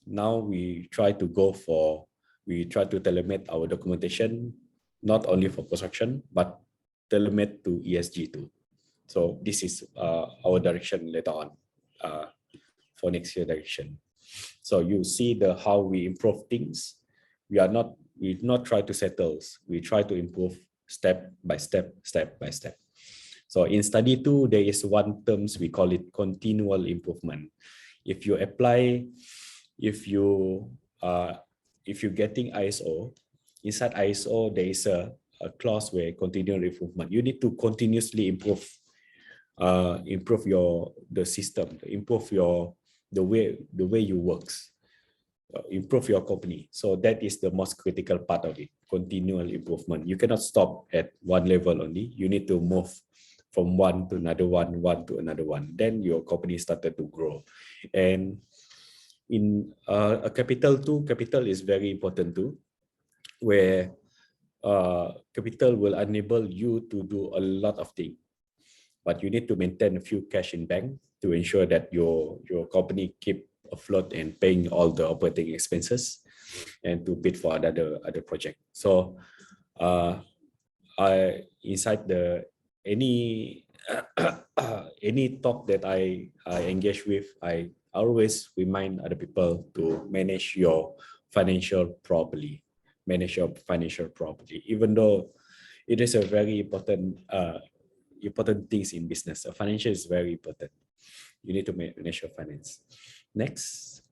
Now we try to tailor-make our documentation, not only for construction, but tailor-made to ESG too. So this is our direction later on for next year direction. So you see how we improve things. We not try to settle. We try to improve step by step, step by step. So in study 2, there is one terms we call it continual improvement. If you getting ISO, inside ISO there is a clause where continual improvement. You need to continuously improve the system, improve the way you works, improve your company. So that is the most critical part of it, continual improvement. You cannot stop at one level only. You need to move from one to another one to another one. Then your company started to grow. And in a capital too, capital is very important too, where capital will enable you to do a lot of things. But you need to maintain a few cash in bank to ensure that your company keep afloat and paying all the operating expenses and to bid for other project. So inside any talk that I engage with, I always remind other people to manage your financial properly. Manage your financial properly, even though it is a very important things in business. So financial is very important. You need to manage your finance. Next.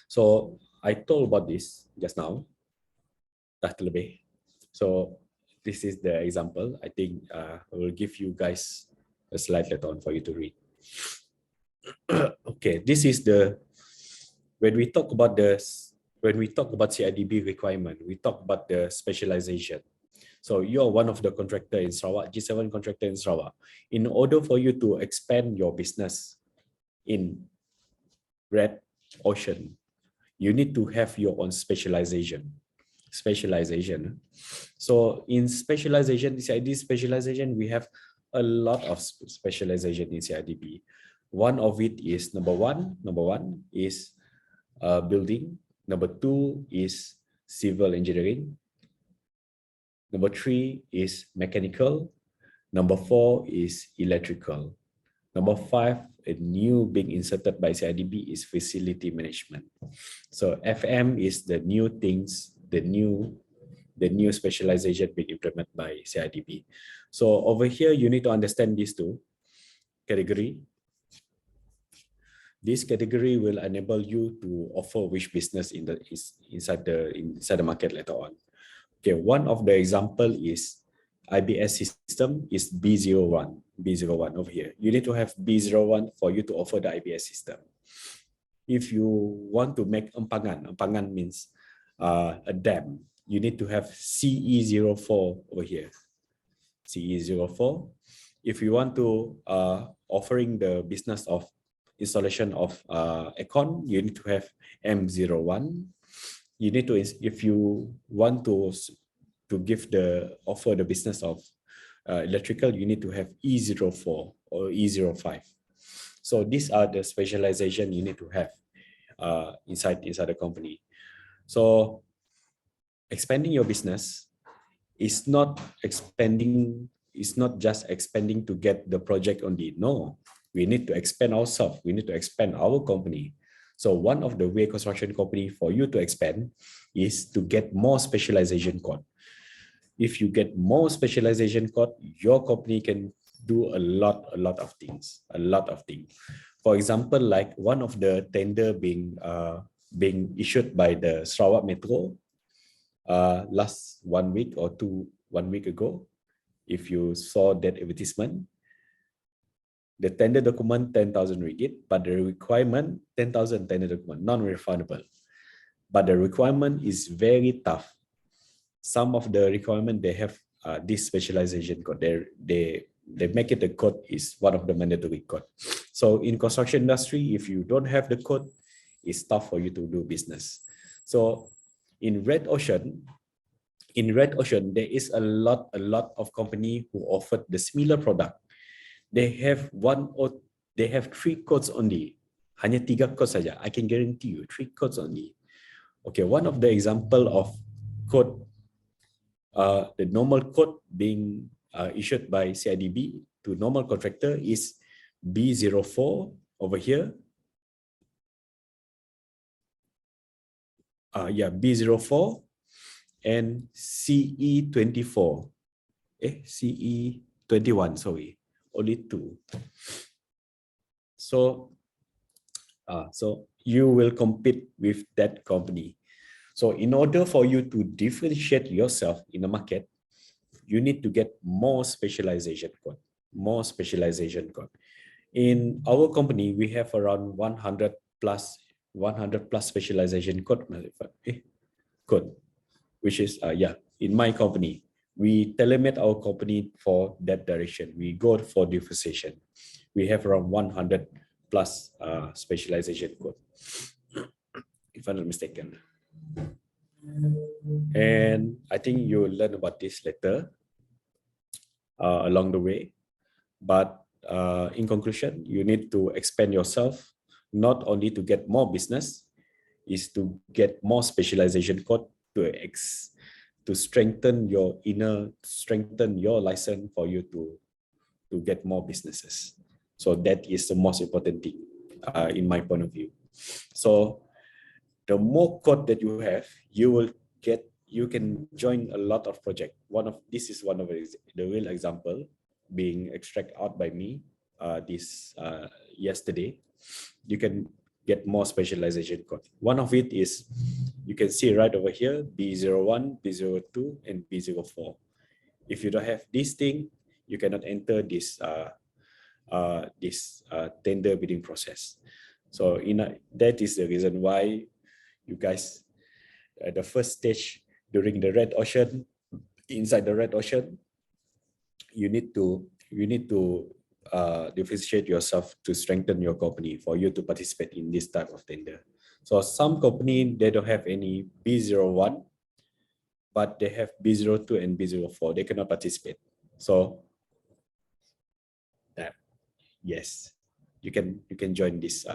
So I told about this just now. So this is the example. I think I will give you guys a slide later on for you to read. Okay, this is when we talk about CIDB requirement, we talk about the specialization. So you are one of the contractor in Sarawak, G7 contractor in Sarawak. In order for you to expand your business in Red Ocean, you need to have your own specialization. So in specialization, CIDB specialization, we have a lot of specialization in CIDB. One of it is number one is building. Number 2 is civil engineering. Number 3 is mechanical. Number 4 is electrical. Number 5, a new being inserted by CIDB is facility management. So FM is the new things, the new specialization being implemented by CIDB. So over here, you need to understand these two categories. This category will enable you to offer which business inside the market later on. Okay, one of the example is IBS system is B01 over here. You need to have B01 for you to offer the IBS system. If you want to make empangan means a dam, you need to have CE04 over here. CE04. If you want to offering the business of installation of aircon, you need to have M01. You need to, if you want to offer the business of electrical, you need to have E04 or E05. So these are the specialization you need to have inside the company. So expanding your business is not just expanding to get the project only. No, we need to expand ourselves. We need to expand our company. So one of the way construction company for you to expand is to get more specialization code. if you get more specialization code, your company can do a lot of things, For example, like one of the tender being issued by the Sarawak Metro last 1 week ago. If you saw that advertisement, the tender document 10,000 ringgit, but the requirement 10,000 tender document non-refundable. But the requirement is very tough. Some of the requirement they have this specialization code. They make it the code is one of the mandatory code. So in construction industry, if you don't have the code, it's tough for you to do business. So in Red Ocean, there is a lot of company who offered the similar product. They have three codes only. Hanya 3 codes saja. I can guarantee you 3 codes only. Okay, one of the example of code, the normal code being issued by CIDB to normal contractor is B04 over here. B04 and CE24. CE21, sorry. Only 2. So you will compete with that company. So in order for you to differentiate yourself in the market, you need to get more specialization code. In our company, we have around 100 plus specialization code, which is in my company. We tailor-made our company for that direction. We go for differentiation. We have around 100 plus specialization code, if I'm not mistaken. And I think you will learn about this later along the way. But in conclusion, you need to expand yourself, not only to get more business, is to get more specialization code to strengthen your license for you to get more businesses. So that is the most important thing in my point of view. So the more code that you have, you can join a lot of projects. This is one of the real example being extracted out by me yesterday. You can get more specialization code. One of it is, you can see right over here, B01, B02, and B04. If you don't have this thing, you cannot enter this tender bidding process. So that is the reason why you guys, the first stage during the Red Ocean, inside the Red Ocean, you need to differentiate yourself to strengthen your company for you to participate in this type of tender. So some company, they don't have any B01, but they have B02 and B04. They cannot participate. So yes, you can join this.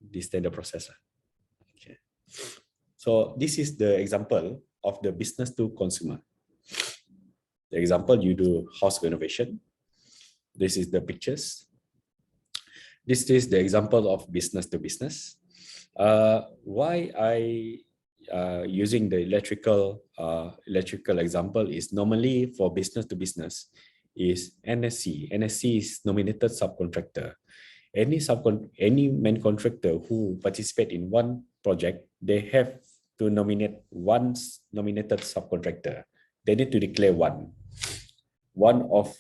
This tender process. Okay. So this is the example of the business to consumer. The example, you do house renovation. This is the pictures. This is the example of business to business. Why I using the electrical example is normally for business to business is NSC. NSC is nominated subcontractor. Any main contractor who participate in one project, they have to nominate one nominated subcontractor. They need to declare one. One of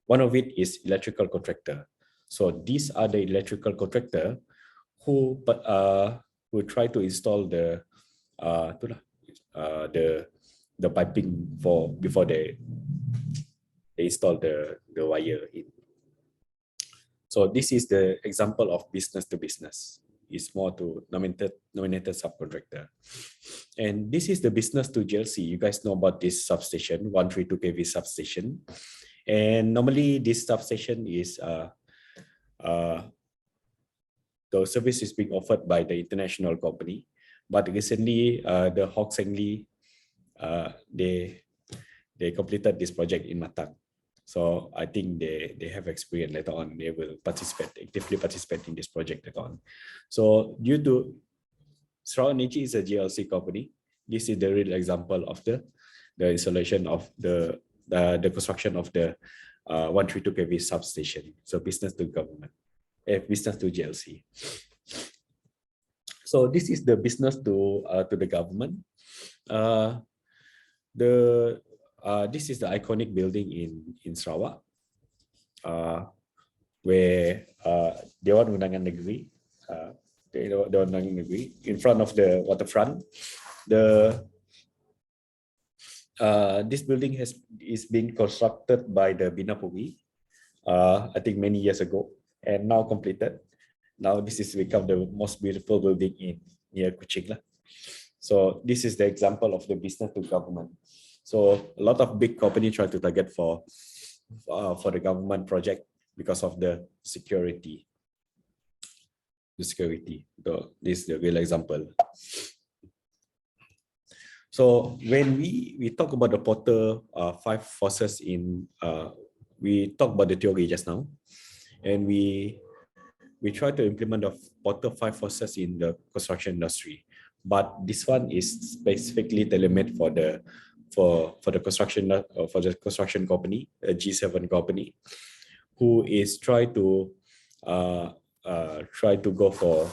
it is electrical contractor. So these are the electrical contractor who try to install the piping before they install the wire in. So this is the example of business to business. It's more to nominated subcontractor. And this is the business to GLC. You guys know about this substation, 132 kV substation. And normally this substation is the service is being offered by the international company. But recently, the Hawk Sengli, they completed this project in Matang. So I think they have experience later on. They will actively participate in this project later on. So due to Sarawak Energy is a GLC company, This is the real example of the installation of the construction of the 132 kV substation. So business to government, business to GLC. So this is the business to the government. This is the iconic building in Sarawak, where Dewan Undangan Negeri, Dewan Undangan Negeri, in front of the waterfront. This building is being constructed by the Bina Puri, I think many years ago, and now completed. Now this is become the most beautiful building in near Kuching lah. So this is the example of the business to government. So a lot of big companies try to target for the government project because of the security. So this is the real example. So when we talk about the Potter 5 forces in, we talk about the theory just now, and we try to implement the Potter 5 forces in the construction industry. But this one is specifically tailor-made for the construction company, a G7 company, who is try to go for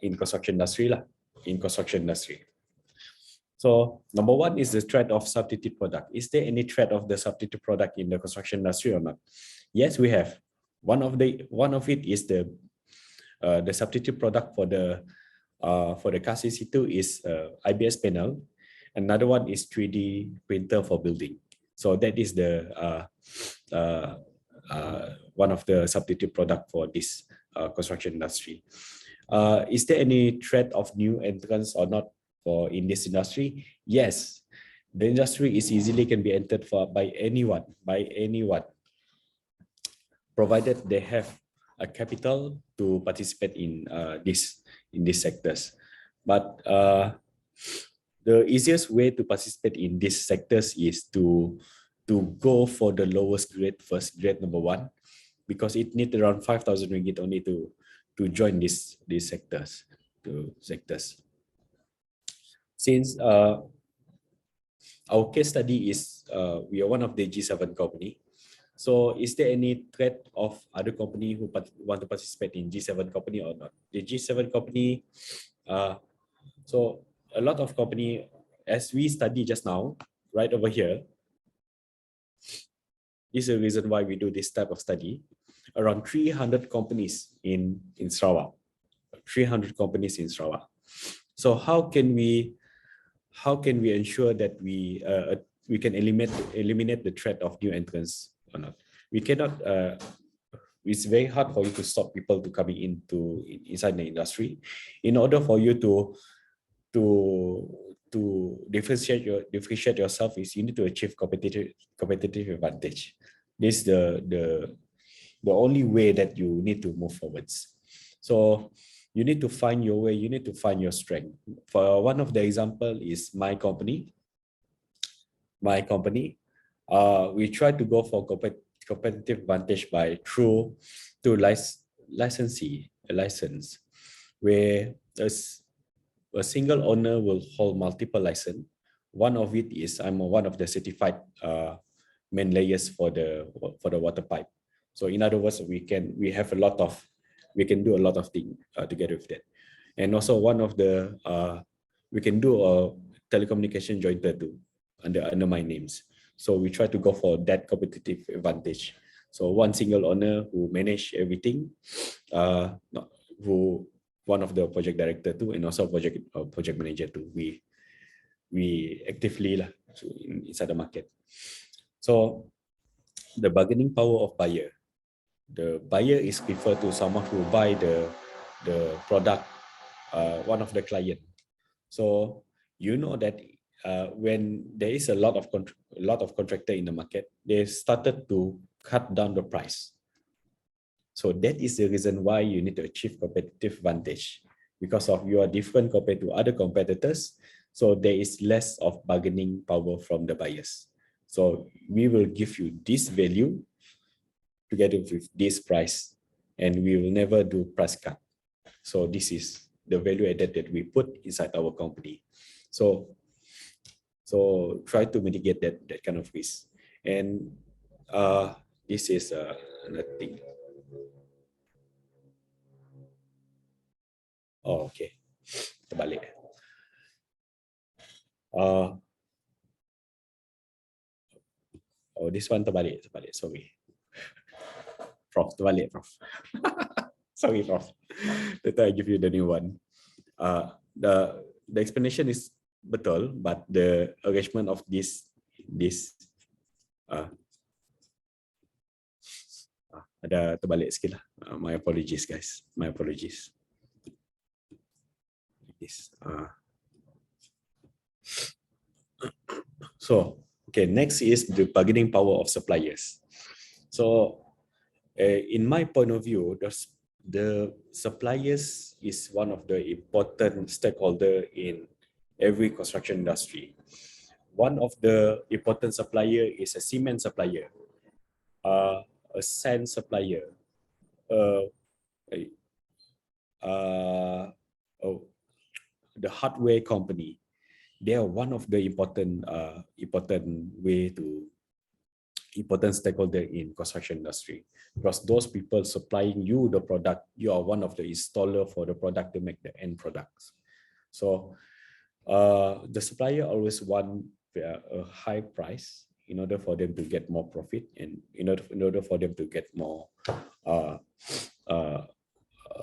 in construction industry. So number one is the threat of substitute product. Is there any threat of the substitute product in the construction industry or not? Yes, we have. One of it is the substitute product for the car situ is IBS panel. Another one is 3D printer for building. So that is the one of the substitute product for this construction industry. Is there any threat of new entrants or not in this industry? Yes, the industry is easily can be entered by anyone, provided they have a capital to participate in these sectors. But the easiest way to participate in these sectors is to go for the lowest grade first, grade number 1, because it needs around 5,000 ringgit only to join these sectors. Since our case study is we are one of the G7 company, so is there any threat of other company who want to participate in G7 company or not? The G7 company, so a lot of company, as we study just now, right over here, this is the reason why we do this type of study. Around 300 companies in Sarawak. 300 companies in Sarawak. So how can we ensure that we can eliminate the threat of new entrants or not? We cannot. It's very hard for you to stop people to coming inside the industry. In order for you to differentiate yourself, is you need to achieve competitive advantage. This is the only way that you need to move forwards. So you need to find your way, you need to find your strength. For one of the example is my company. We try to go for competitive advantage through licensee, a license, where a single owner will hold multiple license. One of it is I'm one of the certified main layers for the water pipe. So in other words, we can do a lot of things together with that. And also one of the we can do a telecommunication jointer too under my names. So we try to go for that competitive advantage. So one single owner who manage everything, one of the project director too, and also project manager too. We actively inside the market. So the bargaining power of buyer. The buyer is preferred to someone who buy the product, one of the client. So you know that when there is a lot of contractor in the market, they started to cut down the price. So that is the reason why you need to achieve competitive advantage, because of you are different compared to other competitors. So there is less of bargaining power from the buyers. So we will give you this value together with this price, and we will never do price cut. So this is the value added that we put inside our company. So try to mitigate that kind of risk. And this is another thing. Oh, okay. Terbalik. Oh, this one terbalik. Sorry. Prof, terbalik, Prof. Sorry, Prof. Later I give you the new one. The explanation is betul, but the arrangement of this ada terbalik sikit lah. My apologies, guys. My apologies. This. So, okay, next is the bargaining power of suppliers. So, in my point of view, the suppliers is one of the important stakeholder in every construction industry. One of the important supplier is a cement supplier, a sand supplier, the hardware company. They are one of the important stakeholder in construction industry, because those people supplying you the product, you are one of the installer for the product to make the end products. So the supplier always want a high price in order for them to get more profit, and in order for them to get more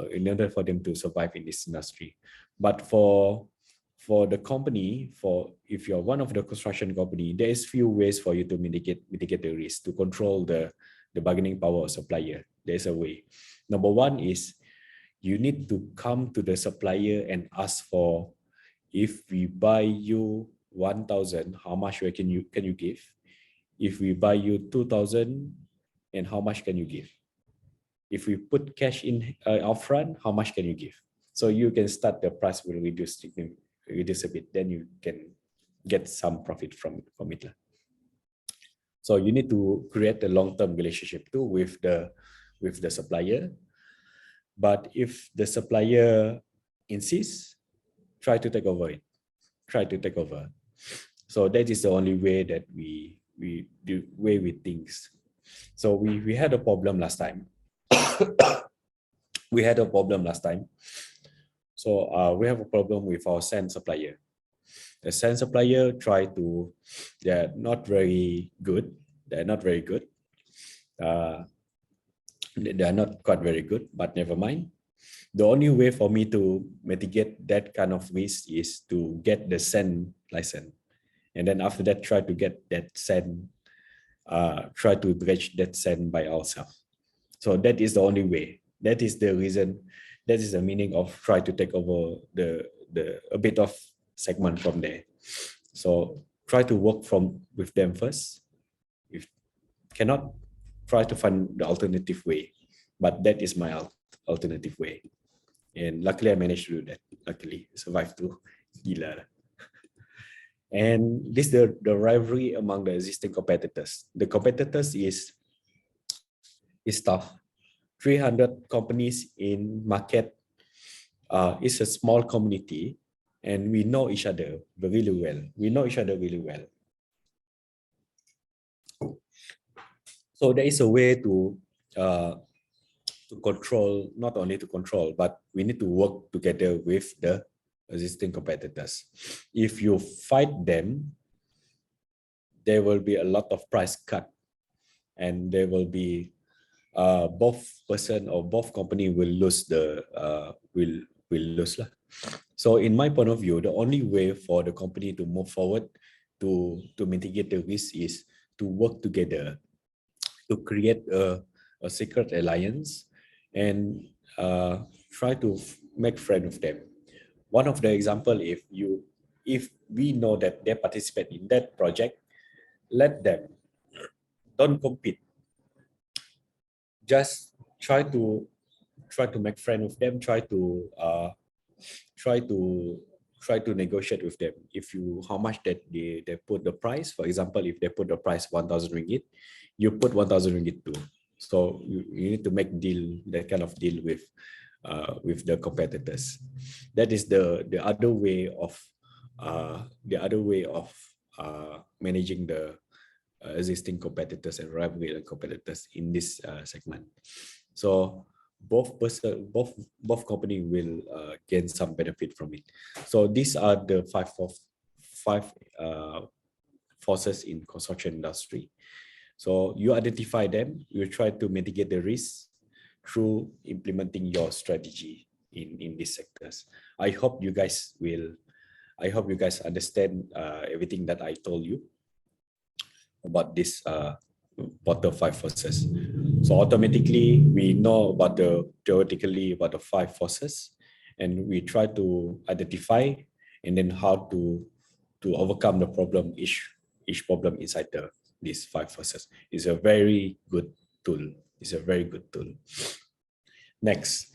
in order for them to survive in this industry. But for the company, if you're one of the construction company, there is few ways for you to mitigate the risk, to control the bargaining power of supplier. There's a way. Number one is you need to come to the supplier and ask for, if we buy you 1,000, how much can you give? If we buy you 2,000, and how much can you give? If we put cash in upfront, how much can you give? So you can start, the price will reduce a bit, then you can get some profit from it. So you need to create a long-term relationship too with the supplier. But if the supplier insists, try to take over it. So that is the only way that we do way with things. So we had a problem last time. We have a problem with our sand supplier. The sand supplier they're not very good. They are not quite very good, but never mind. The only way for me to mitigate that kind of risk is to get the sand license. And then after that, try to get that sand, try to dredge that sand by ourselves. So that is the only way. That is the reason. That is the meaning of try to take over a bit of segment from there. So try to work with them first. If cannot, try to find the alternative way. But that is my alternative way. And luckily I managed to do that. Luckily, survived too. Gila. And this is the rivalry among the existing competitors. The competitors is tough. 300 companies in market is a small community, and we know each other really well. So there is a way to control, not only to control, but we need to work together with the existing competitors. If you fight them, there will be a lot of price cut, and there will be both person or both company will lose will lose lah. So in my point of view, the only way for the company to move forward to mitigate the risk is to work together, to create a secret alliance, and try to make friends with them. One of the example, if we know that they participate in that project, let them. Don't compete. Just try to make friends with them. Try to negotiate with them. If how much that they put the price. For example, if they put the price 1,000 ringgit, you put 1,000 ringgit too. So you need to make that kind of deal with the competitors. That is the other way of the other way of managing the existing competitors and rival competitors in this segment. So both company will gain some benefit from it. So these are the five forces in construction industry. So you identify them, you try to mitigate the risk through implementing your strategy in these sectors. I hope you guys understand everything that I told you about this about the five forces. So automatically we know about theoretically about the five forces, and we try to identify and then how to overcome the problem, each problem inside these five forces. Is a very good tool. It's a very good tool. Next.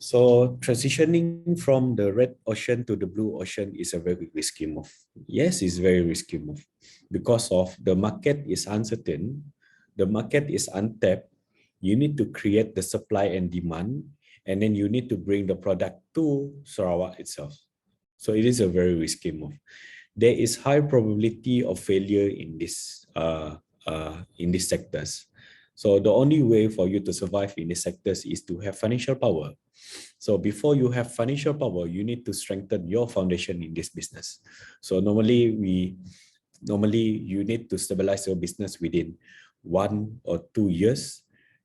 So transitioning from the red ocean to the blue ocean is a very risky move. Yes, it's very risky move because of the market is uncertain, the market is untapped. You need to create the supply and demand, and then you need to bring the product to Sarawak itself. So it is a very risky move. There is high probability of failure in these sectors. So the only way for you to survive in these sectors is to have financial power. So before you have financial power, you need to strengthen your foundation in this business. So normally you need to stabilize your business within 1 or 2 years.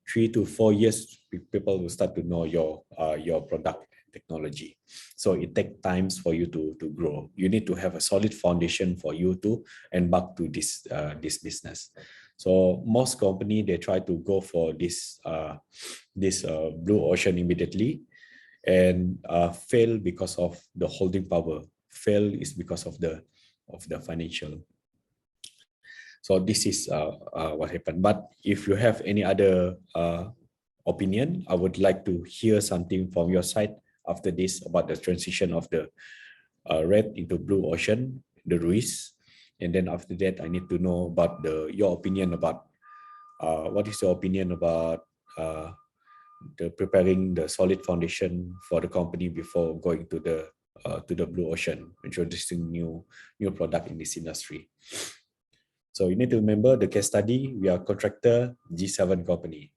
3 to 4 years, people will start to know your product technology. So it takes times for you to grow. You need to have a solid foundation for you to embark to this business. So most company, they try to go for this blue ocean immediately, and fail because of the holding power. Fail is because of the financial. So this is what happened. But if you have any other opinion, I would like to hear something from your side after this about the transition of the red into blue ocean, the risk. And then after that, I need to know about your opinion about what is your opinion about the preparing the solid foundation for the company before going to the blue ocean, introducing new product in this industry. So you need to remember the case study. We are contractor G7 company,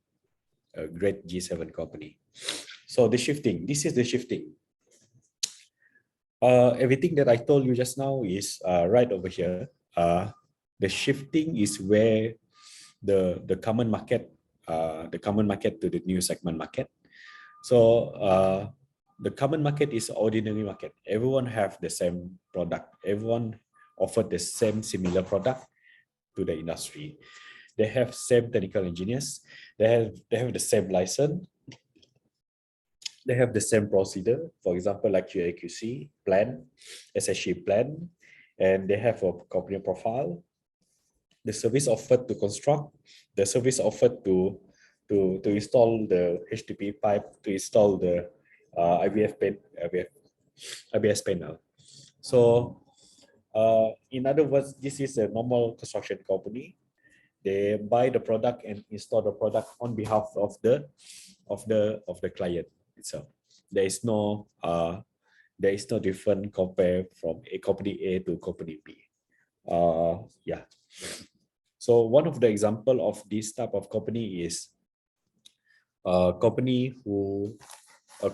a great G7 company. So the shifting. This is the shifting. Everything that I told you just now is right over here. The shifting is where the common market to the new segment market. So the common market is ordinary market. Everyone have the same product. Everyone offered the same similar product to the industry. They have same technical engineers. They have the same license. They have the same procedure. For example, like QAQC plan, SSC plan, and they have a company profile. The service offered to construct, the service offered to install the HDPE pipe, to install the IBS panel. So in other words, this is a normal construction company. They buy the product and install the product on behalf of the client itself. There is no different compare from a company A to company B. Yeah. So one of the example of this type of company is a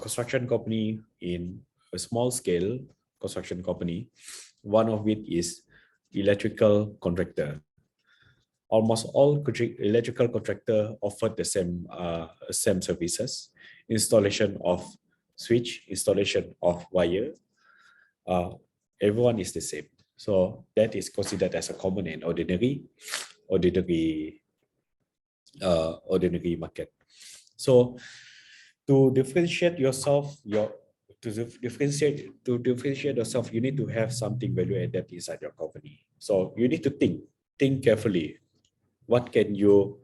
construction company in a small scale construction company. One of it is electrical contractor. Almost all electrical contractor offered the same services: installation of switch, installation of wire. Everyone is the same. So that is considered as a common and ordinary market. So to differentiate yourself, you need to have something value added inside your company. So you need to think carefully. What can you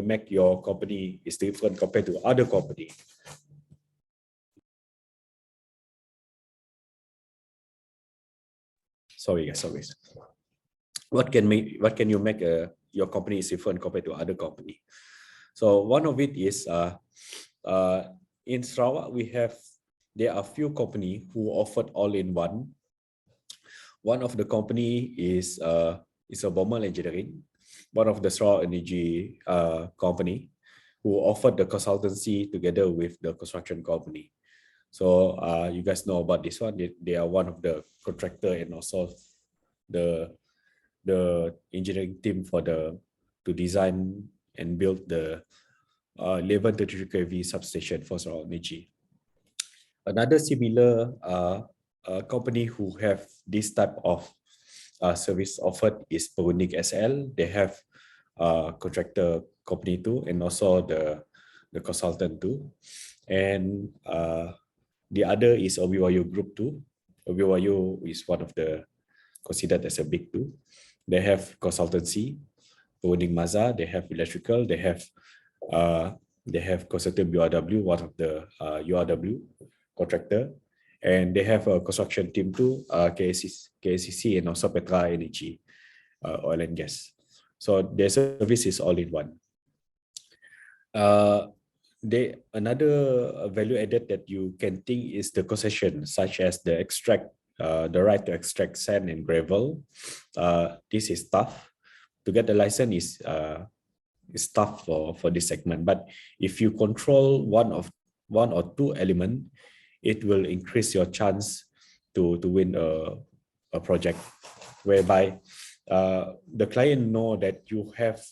make your company is different compared to other company? Sorry. What can you make your company is different compared to other company? So one of it is in Sarawak there are few company who offered all-in-one one of the company is a Bomel Engineering, one of the straw energy company who offered the consultancy together with the construction company. So you guys know about this one. They are one of the contractor and also the engineering team for to design and build the 1133 kV substation for straw energy. Another similar company who have this type of service offered is Perunik SL. They have contractor company too, and also the consultant too. And the other is Obiwayu Group too. Obiwayu is one of the considered as a big two. They have consultancy, Perunik Maza. They have electrical. They have consultant URW, one of the URW contractor, and they have a construction team too, KCC and also Petra Energy, oil and gas. So their service is all in one. Another value added that you can think is the concession, such as the right to extract sand and gravel. This is tough. To get the license is tough for this segment. But if you control one or two elements, it will increase your chance to win a project, whereby the client know that you have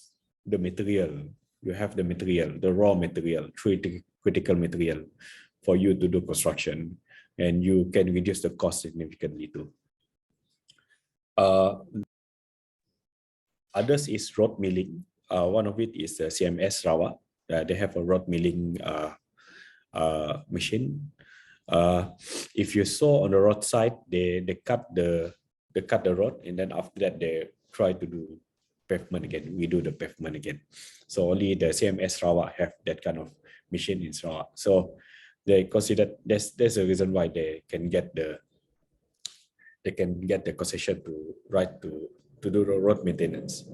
the material, the raw material, critical material for you to do construction, and you can reduce the cost significantly too. Others is road milling. One of it is the CMS Rawak. They have a road milling machine. If you saw on the roadside, they cut the road, and then after that they try to do pavement again. We do the pavement again. So only the CMS Rawak have that kind of machine in Sarawak. So they consider there's a reason why they can get the concession to do the road maintenance.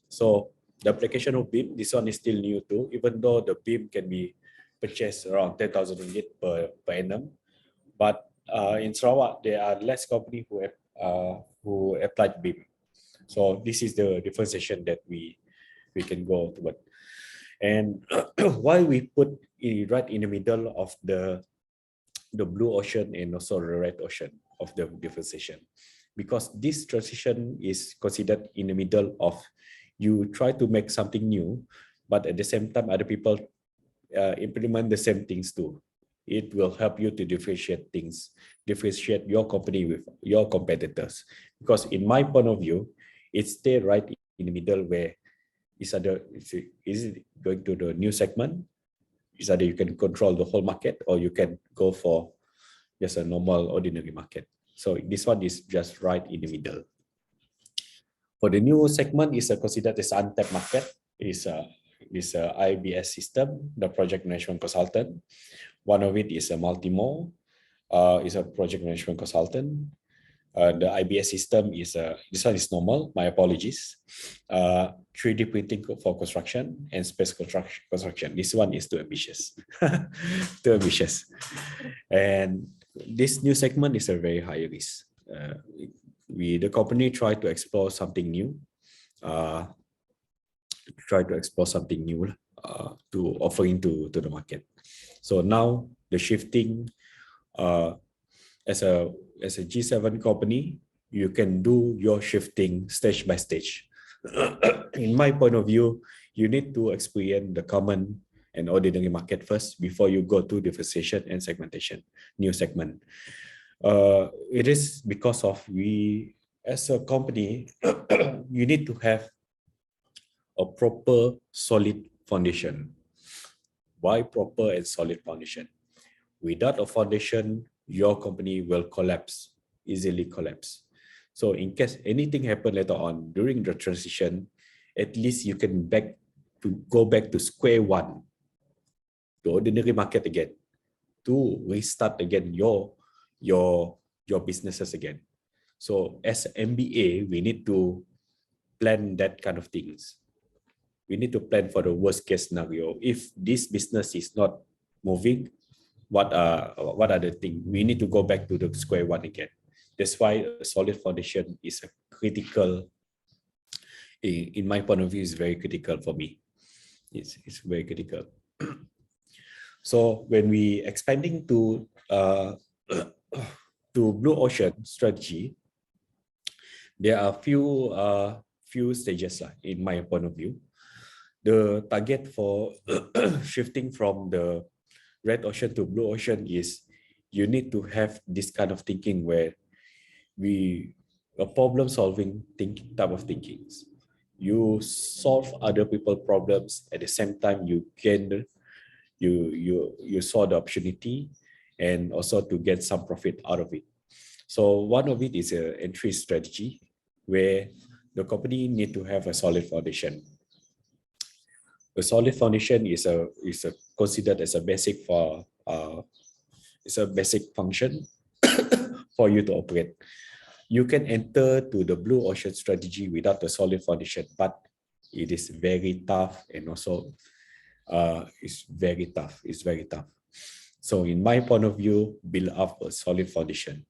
So the application of BIM, this one is still new too, even though the BIM can be purchased around 10,000 ringgit per annum. But in Sarawak, there are less companies who applied BIM. So this is the differentiation that we can go toward. And why we put it right in the middle of the blue ocean and also the red ocean of the differentiation, because this transition is considered in the middle of, you try to make something new, but at the same time other people implement the same things too. It will help you to differentiate your company with your competitors. Because in my point of view, it's stay right in the middle, where is it going to the new segment? Is either you can control the whole market, or you can go for just a normal ordinary market. So this one is just right in the middle. For the new segment, is considered as untapped market. Is IBS system, the project management consultant. One of it is a Multimore, is a project management consultant. The IBS system is this one is normal. My apologies. 3D printing for construction and space construction. This one is too ambitious, too ambitious. And this new segment is a very high risk. The company try to explore something new. To offering to the market. So now the shifting, as a G7 company, you can do your shifting stage by stage. In my point of view, you need to experience the common and ordinary market first before you go to differentiation and segmentation, new segment. It is because of we as a company, you need to have a proper solid foundation. Why proper and solid foundation? Without a foundation, your company will easily collapse. So in case anything happen later on during the transition, at least you can go back to square one, the ordinary market again, to restart again your businesses again. So as MBA, we need to plan that kind of things. We need to plan for the worst case scenario. If this business is not moving, what are the things? We need to go back to the square one again. That's why a solid foundation is a critical, in my point of view, is very critical for me. It's very critical. So when we expanding to to blue ocean strategy, there are few stages in my point of view. The target for shifting from the red ocean to blue ocean is you need to have this kind of thinking where a problem solving type of thinking. You solve other people's problems at the same time you saw the opportunity and also to get some profit out of it. So one of it is an entry strategy where the company need to have a solid foundation. A solid foundation is considered as a basic for it's a basic function for you to operate. You can enter to the blue ocean strategy without a solid foundation, but it is very tough and also it's very tough. It's very tough. So in my point of view, build up a solid foundation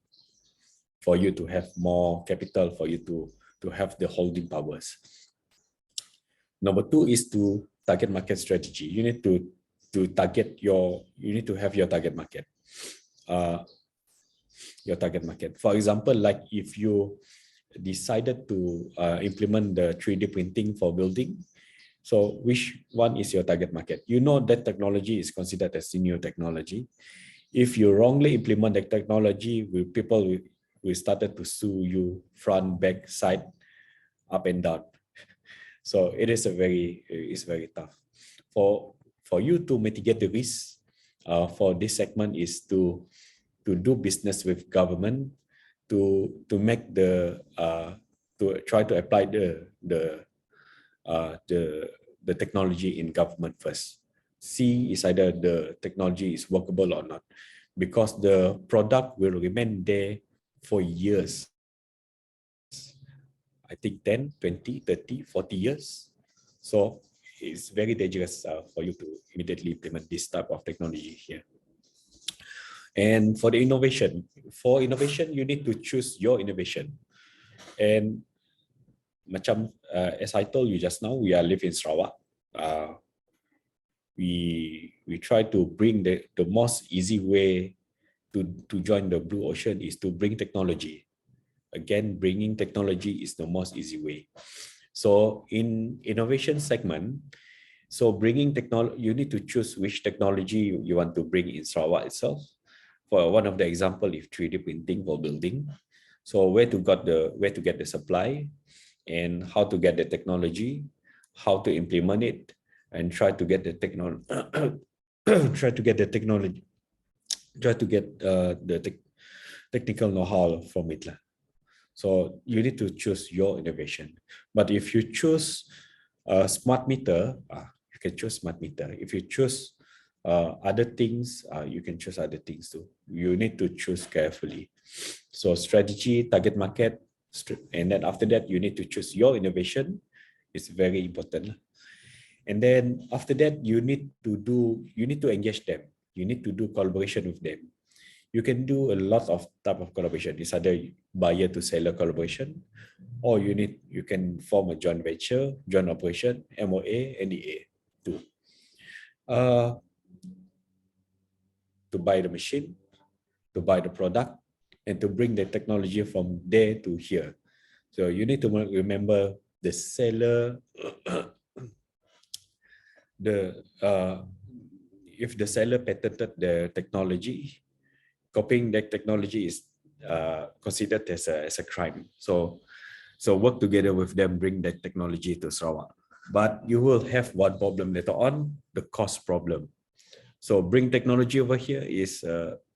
for you to have more capital, for you to have the holding powers. Number two is to target market strategy. You need to target you need to have your target market. Your target market. For example, like if you decided to implement the 3D printing for building, so which one is your target market? You know that technology is considered as the new technology. If you wrongly implement the technology, people will started to sue you front, back, side, up and down. So it's very tough. For you to mitigate the risk for this segment is to do business with government, to make the to try to apply the technology in government first. See is either the technology is workable or not, because the product will remain there for years. I think 10, 20, 30, 40 years. So it's very dangerous for you to immediately implement this type of technology here. And for the innovation, you need to choose your innovation. And macam as I told you just now, we are living in Sarawak. We try to bring the most easy way to join the blue ocean is to bring technology. Again, bringing technology is the most easy way. So in innovation segment, so bringing technology, you need to choose which technology you want to bring in Sarawak itself. For one of the example, if 3D printing for building, so where to get the supply, and how to get the technology, how to implement it, and try to get the technology, technical know-how from it. So you need to choose your innovation. But if you choose smart meter, you can choose smart meter. If you choose other things, you can choose other things too. You need to choose carefully. So strategy, target market, and then after that, you need to choose your innovation. It's very important. And then after that, you need to engage them. You need to do collaboration with them. You can do a lot of type of collaboration. It's either buyer to seller collaboration, or you can form a joint venture, joint operation, MOA, NEA too. To buy the machine, to buy the product, and to bring the technology from there to here. So you need to remember the seller, if the seller patented the technology, copying that technology is considered as a crime. So work together with them, bring that technology to Sarawak. But you will have one problem later on, the cost problem. So bring technology over here is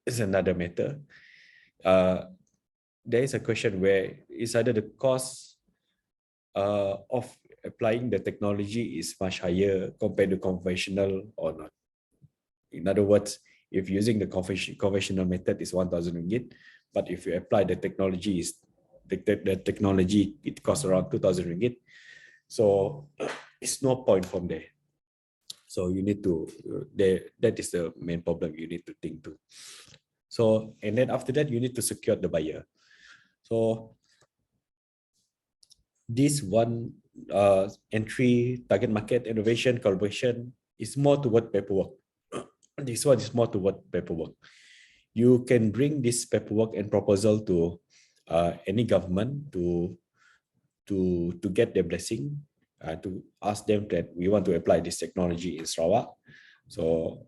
another matter. There is a question where is either the cost of applying the technology is much higher compared to conventional or not. In other words, if using the conventional method is 1,000 ringgit, but if you apply the technology, it costs around 2,000 ringgit. So it's no point from there. So you need to, that is the main problem you need to think to. So, and then after that, you need to secure the buyer. So this one entry target market innovation collaboration is more toward paperwork. This one is more toward paperwork. You can bring this paperwork and proposal to any government to get their blessing, to ask them that we want to apply this technology in Sarawak. So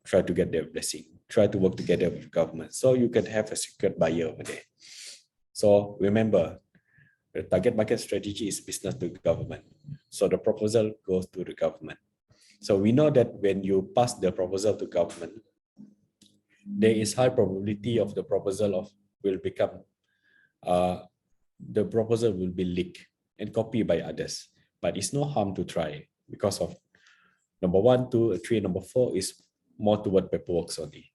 try to get their blessing. Try to work together with government so you can have a secured buyer over there. So remember, the target market strategy is business to government. So the proposal goes to the government. So we know that when you pass the proposal to government, there is high probability of the proposal will become the proposal will be leaked and copied by others. But it's no harm to try because of number 1, 2, 3, number 4 is more toward paperwork only.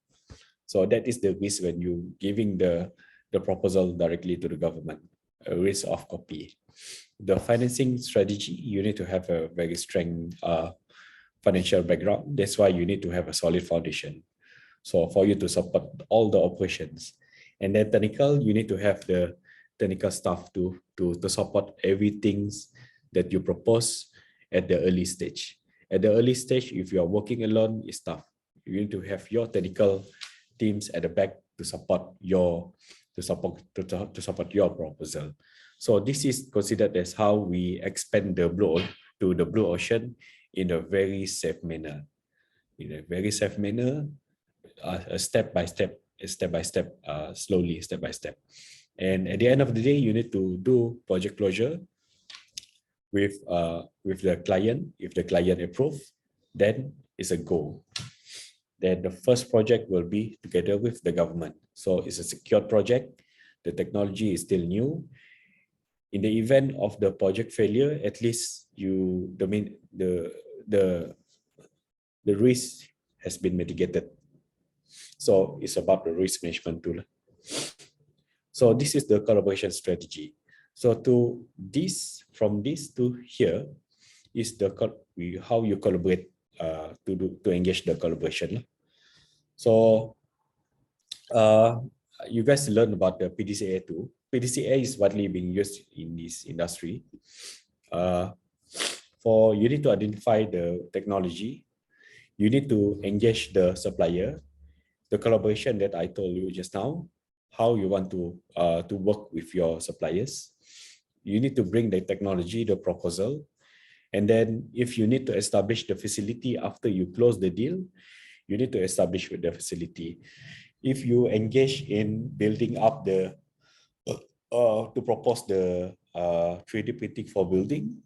So that is the risk when you giving the proposal directly to the government, a risk of copy. The financing strategy, you need to have a very strong financial background. That's why you need to have a solid foundation. So for you to support all the operations. And then technical, you need to have the technical staff to support everything that you propose at the early stage. At the early stage, if you are working alone, it's tough. You need to have your technical teams at the back to support your proposal. So this is considered as how we expand the blue ocean in a very safe manner. In a very safe manner, step by step, slowly, step by step. And at the end of the day, you need to do project closure with the client. If the client approve, then it's a go. Then the first project will be together with the government. So it's a secure project. The technology is still new. In the event of the project failure, at least the risk has been mitigated. So it's about the risk management tool. So this is the collaboration strategy. So from this to here is how you collaborate to engage the collaboration. So you guys learn about the PDCA too. PDCA is widely being used in this industry. You need to identify the technology. You need to engage the supplier. The collaboration that I told you just now, how you want to work with your suppliers. You need to bring the technology, the proposal, and then if you need to establish the facility after you close the deal, you need to establish with the facility. If you engage in building up to propose the 3D printing for building,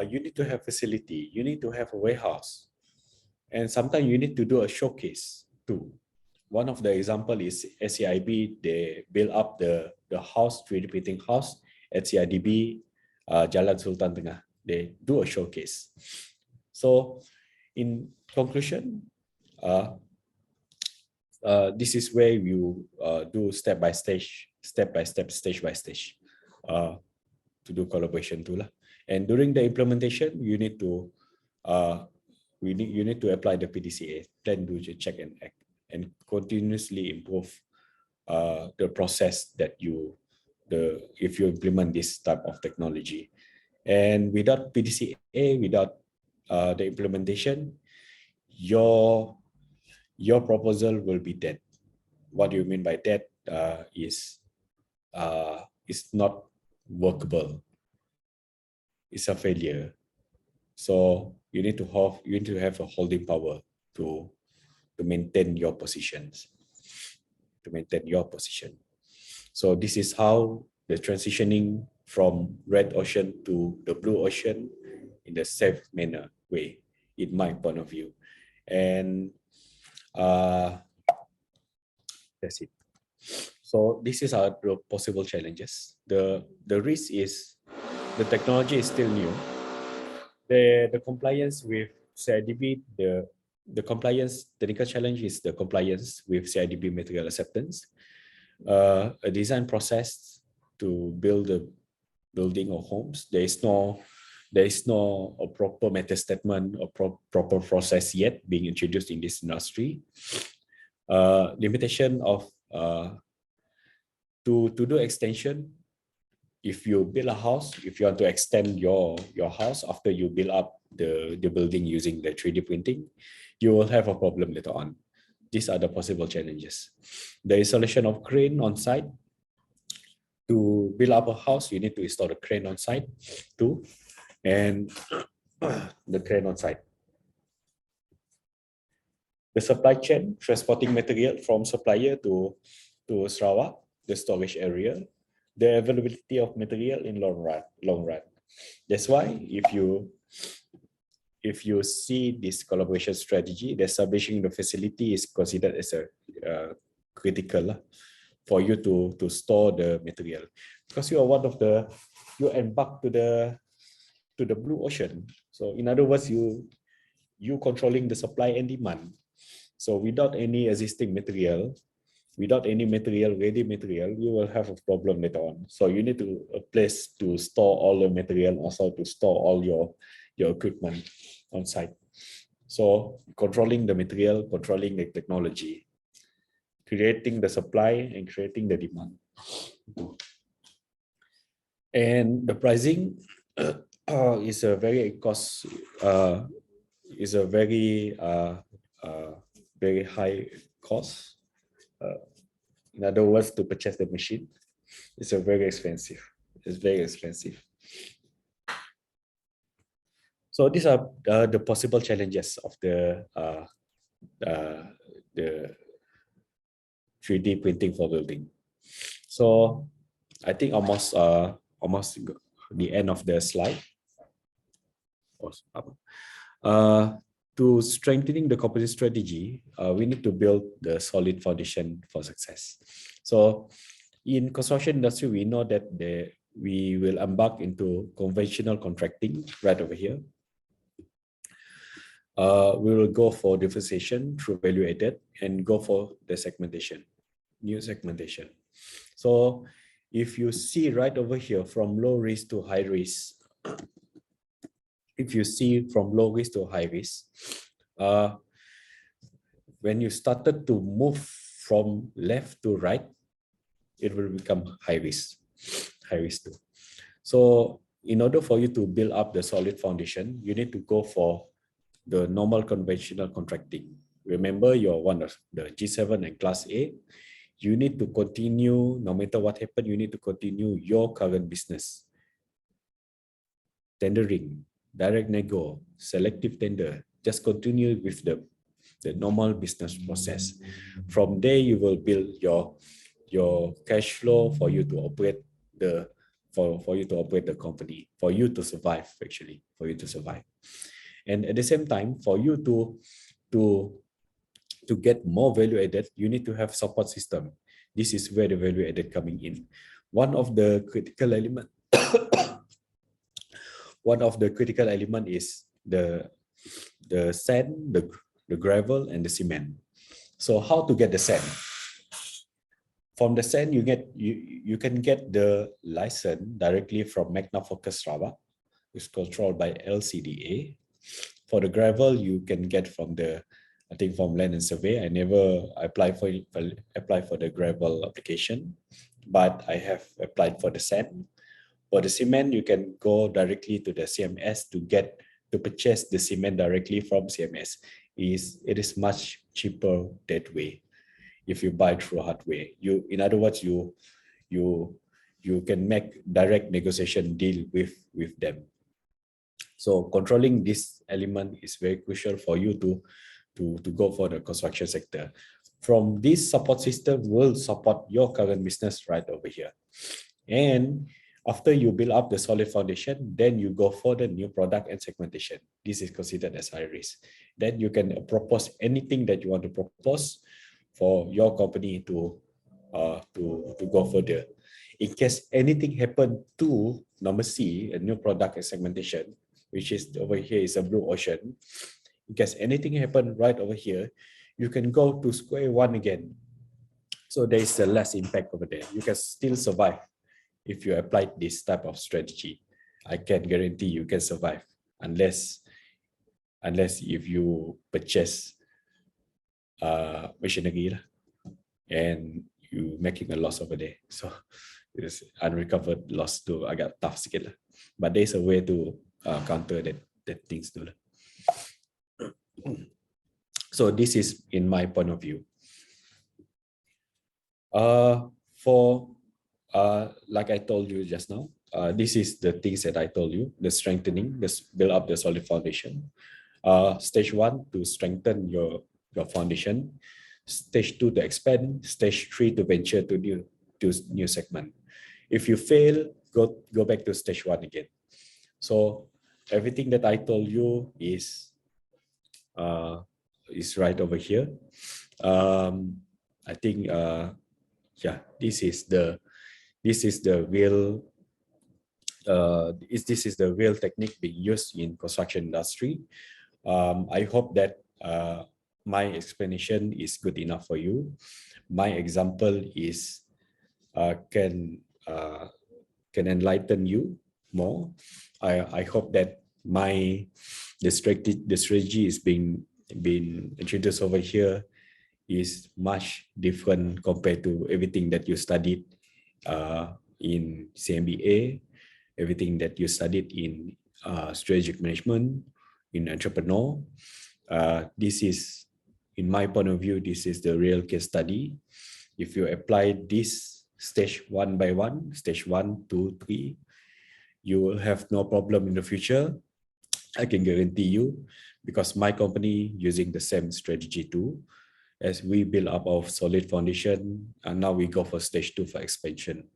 you need to have facility, you need to have a warehouse, and sometimes you need to do a showcase too. One of the example is SCIB. They build up the house, 3D printing house at CIDB, Jalan Sultan Tengah. They do a showcase. So in conclusion, this is where you do step by stage, stage by stage to do collaboration too. And during the implementation, you need to you need to apply the PDCA, plan, do, check, and act, and continuously improve the process that if you implement this type of technology. And without PDCA, without the implementation, your proposal will be dead. What do you mean by that? Is not workable. It's a failure. So you need to have a holding power to maintain your positions. So this is how the transitioning from red ocean to the blue ocean in a safe manner way, in my point of view. And that's it. So this is our possible challenges. The risk is the technology is still new. The compliance with CIDB, the compliance technical challenge is the compliance with CIDB material acceptance. A design process to build a building or homes. There is no a proper method statement or proper process yet being introduced in this industry. Limitation of to do extension, if you build a house, if you want to extend your house after you build up the building using the 3D printing, you will have a problem later on. These are the possible challenges. The installation of crane on site. To build up a house, you need to install the crane on site too, and the crane on site. The supply chain, transporting material from supplier to Sarawak, the storage area, the availability of material in long run. That's why if you see this collaboration strategy, the establishing the facility is considered as a critical for you to store the material, because you are one of the, you embark to the blue ocean. So in other words, you controlling the supply and demand. So without any existing material, without any ready material, you will have a problem later on. So you need a place to store all the material, also to store all your equipment on site. So controlling the material, controlling the technology, creating the supply and creating the demand. And the pricing is a very very high cost. In other words, to purchase the machine, it's very expensive. It's very expensive. So these are the possible challenges of the 3D printing for building. So I think almost the end of the slide. To strengthening the composite strategy, we need to build the solid foundation for success. So in construction industry, we know that we will embark into conventional contracting right over here. We will go for differentiation through value added and go for the segmentation, new segmentation. So if you see right over here from low risk to high risk, if you see from low risk to high risk, when you started to move from left to right, it will become high risk too. So in order for you to build up the solid foundation, you need to go for the normal conventional contracting. Remember, you're one of the G7 and Class A. You need to continue, no matter what happened, you need to continue your current business. Tendering, direct nego, selective tender, just continue with the normal business process. From there, you will build your cash flow for you to operate the company, for you to survive, actually, for you to survive. And at the same time, for you to get more value added, you need to have support system. This is where the value added coming in. One of the critical element is the sand, the gravel, and the cement. So how to get the sand? From the sand, you can get the license directly from Magna Focus Sarawak, which is controlled by LCDA. For the gravel, you can get from from Land and Survey. I never applied for the gravel application, but I have applied for the sand. For the cement, you can go directly to the CMS to purchase the cement directly from CMS. It is much cheaper that way. If you buy through hardware, in other words, you can make direct negotiation deal with them. So controlling this element is very crucial for you to go for the construction sector. From this support system will support your current business right over here. And after you build up the solid foundation, then you go for the new product and segmentation. This is considered as high risk. Then you can propose anything that you want to propose for your company to go further. In case anything happen to number C, a new product and segmentation, which is over here is a blue ocean. In case anything happen right over here, you can go to square one again. So there is a less impact over there. You can still survive if you apply this type of strategy. I can guarantee you can survive unless if you purchase machinery and you making a loss over there. So it's unrecovered loss to agak tough sikit lah. But there's a way to counter that things too lah. So this is in my point of view. For like I told you just now, this is the things that I told you: the strengthening, this build up the solid foundation. Stage 1 to strengthen your foundation. Stage 2 to expand. Stage 3 to venture to new segment. If you fail, go back to stage 1 again. So everything that I told you is right over here. I think yeah, this is the real this is the real technique being used in construction industry. I hope that my explanation is good enough for you. My example is can enlighten you more. I hope that the strategy is being introduced over here is much different compared to everything that you studied in CMBA, everything that you studied in strategic management, in entrepreneur. This is, in my point of view, this is the real case study. If you apply this stage 1 by 1, stage 1, 2, 3, you will have no problem in the future. I can guarantee you, because my company using the same strategy too. As we build up our solid foundation, and now we go for stage 2 for expansion.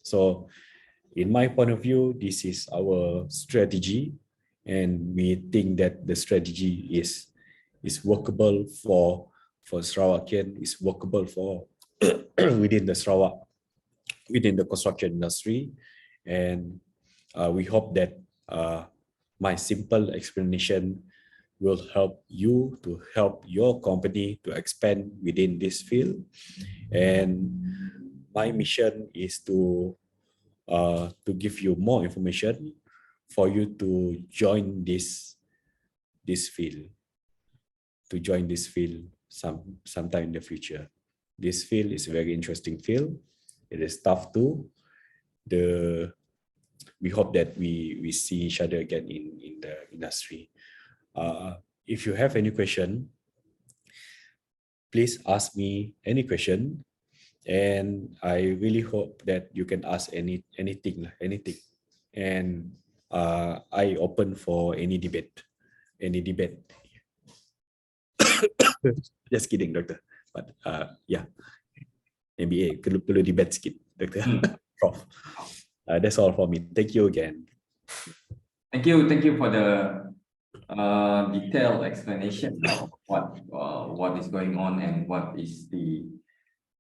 So in my point of view, this is our strategy, and we think that the strategy is workable for Sarawakian, is workable for within the Sarawak, within the construction industry. And we hope that my simple explanation will help you to help your company to expand within this field. And my mission is to give you more information for you to join this field, sometime in the future. This field is a very interesting field. It is tough too. We hope that we see each other again in the industry. If you have any question, please ask me any question, and I really hope that you can ask anything. And I open for any debate. Just kidding, doctor. But yeah, MBA perlu debate sikit, doctor. Prof. That's all for me. Thank you again. Thank you for the detailed explanation of what is going on and what is the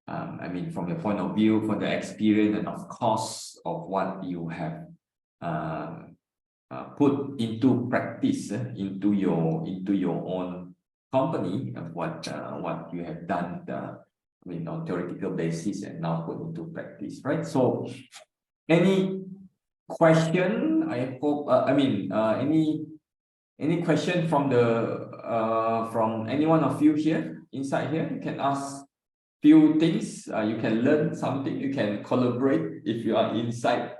I mean, from your point of view, for the experience and of course of what you have put into practice into your own company, of what you have done I mean, on theoretical basis and now put into practice, right? So any question? I hope I mean any question from from any one of you here inside here? You can ask few things. You can learn something. You can collaborate if you are inside,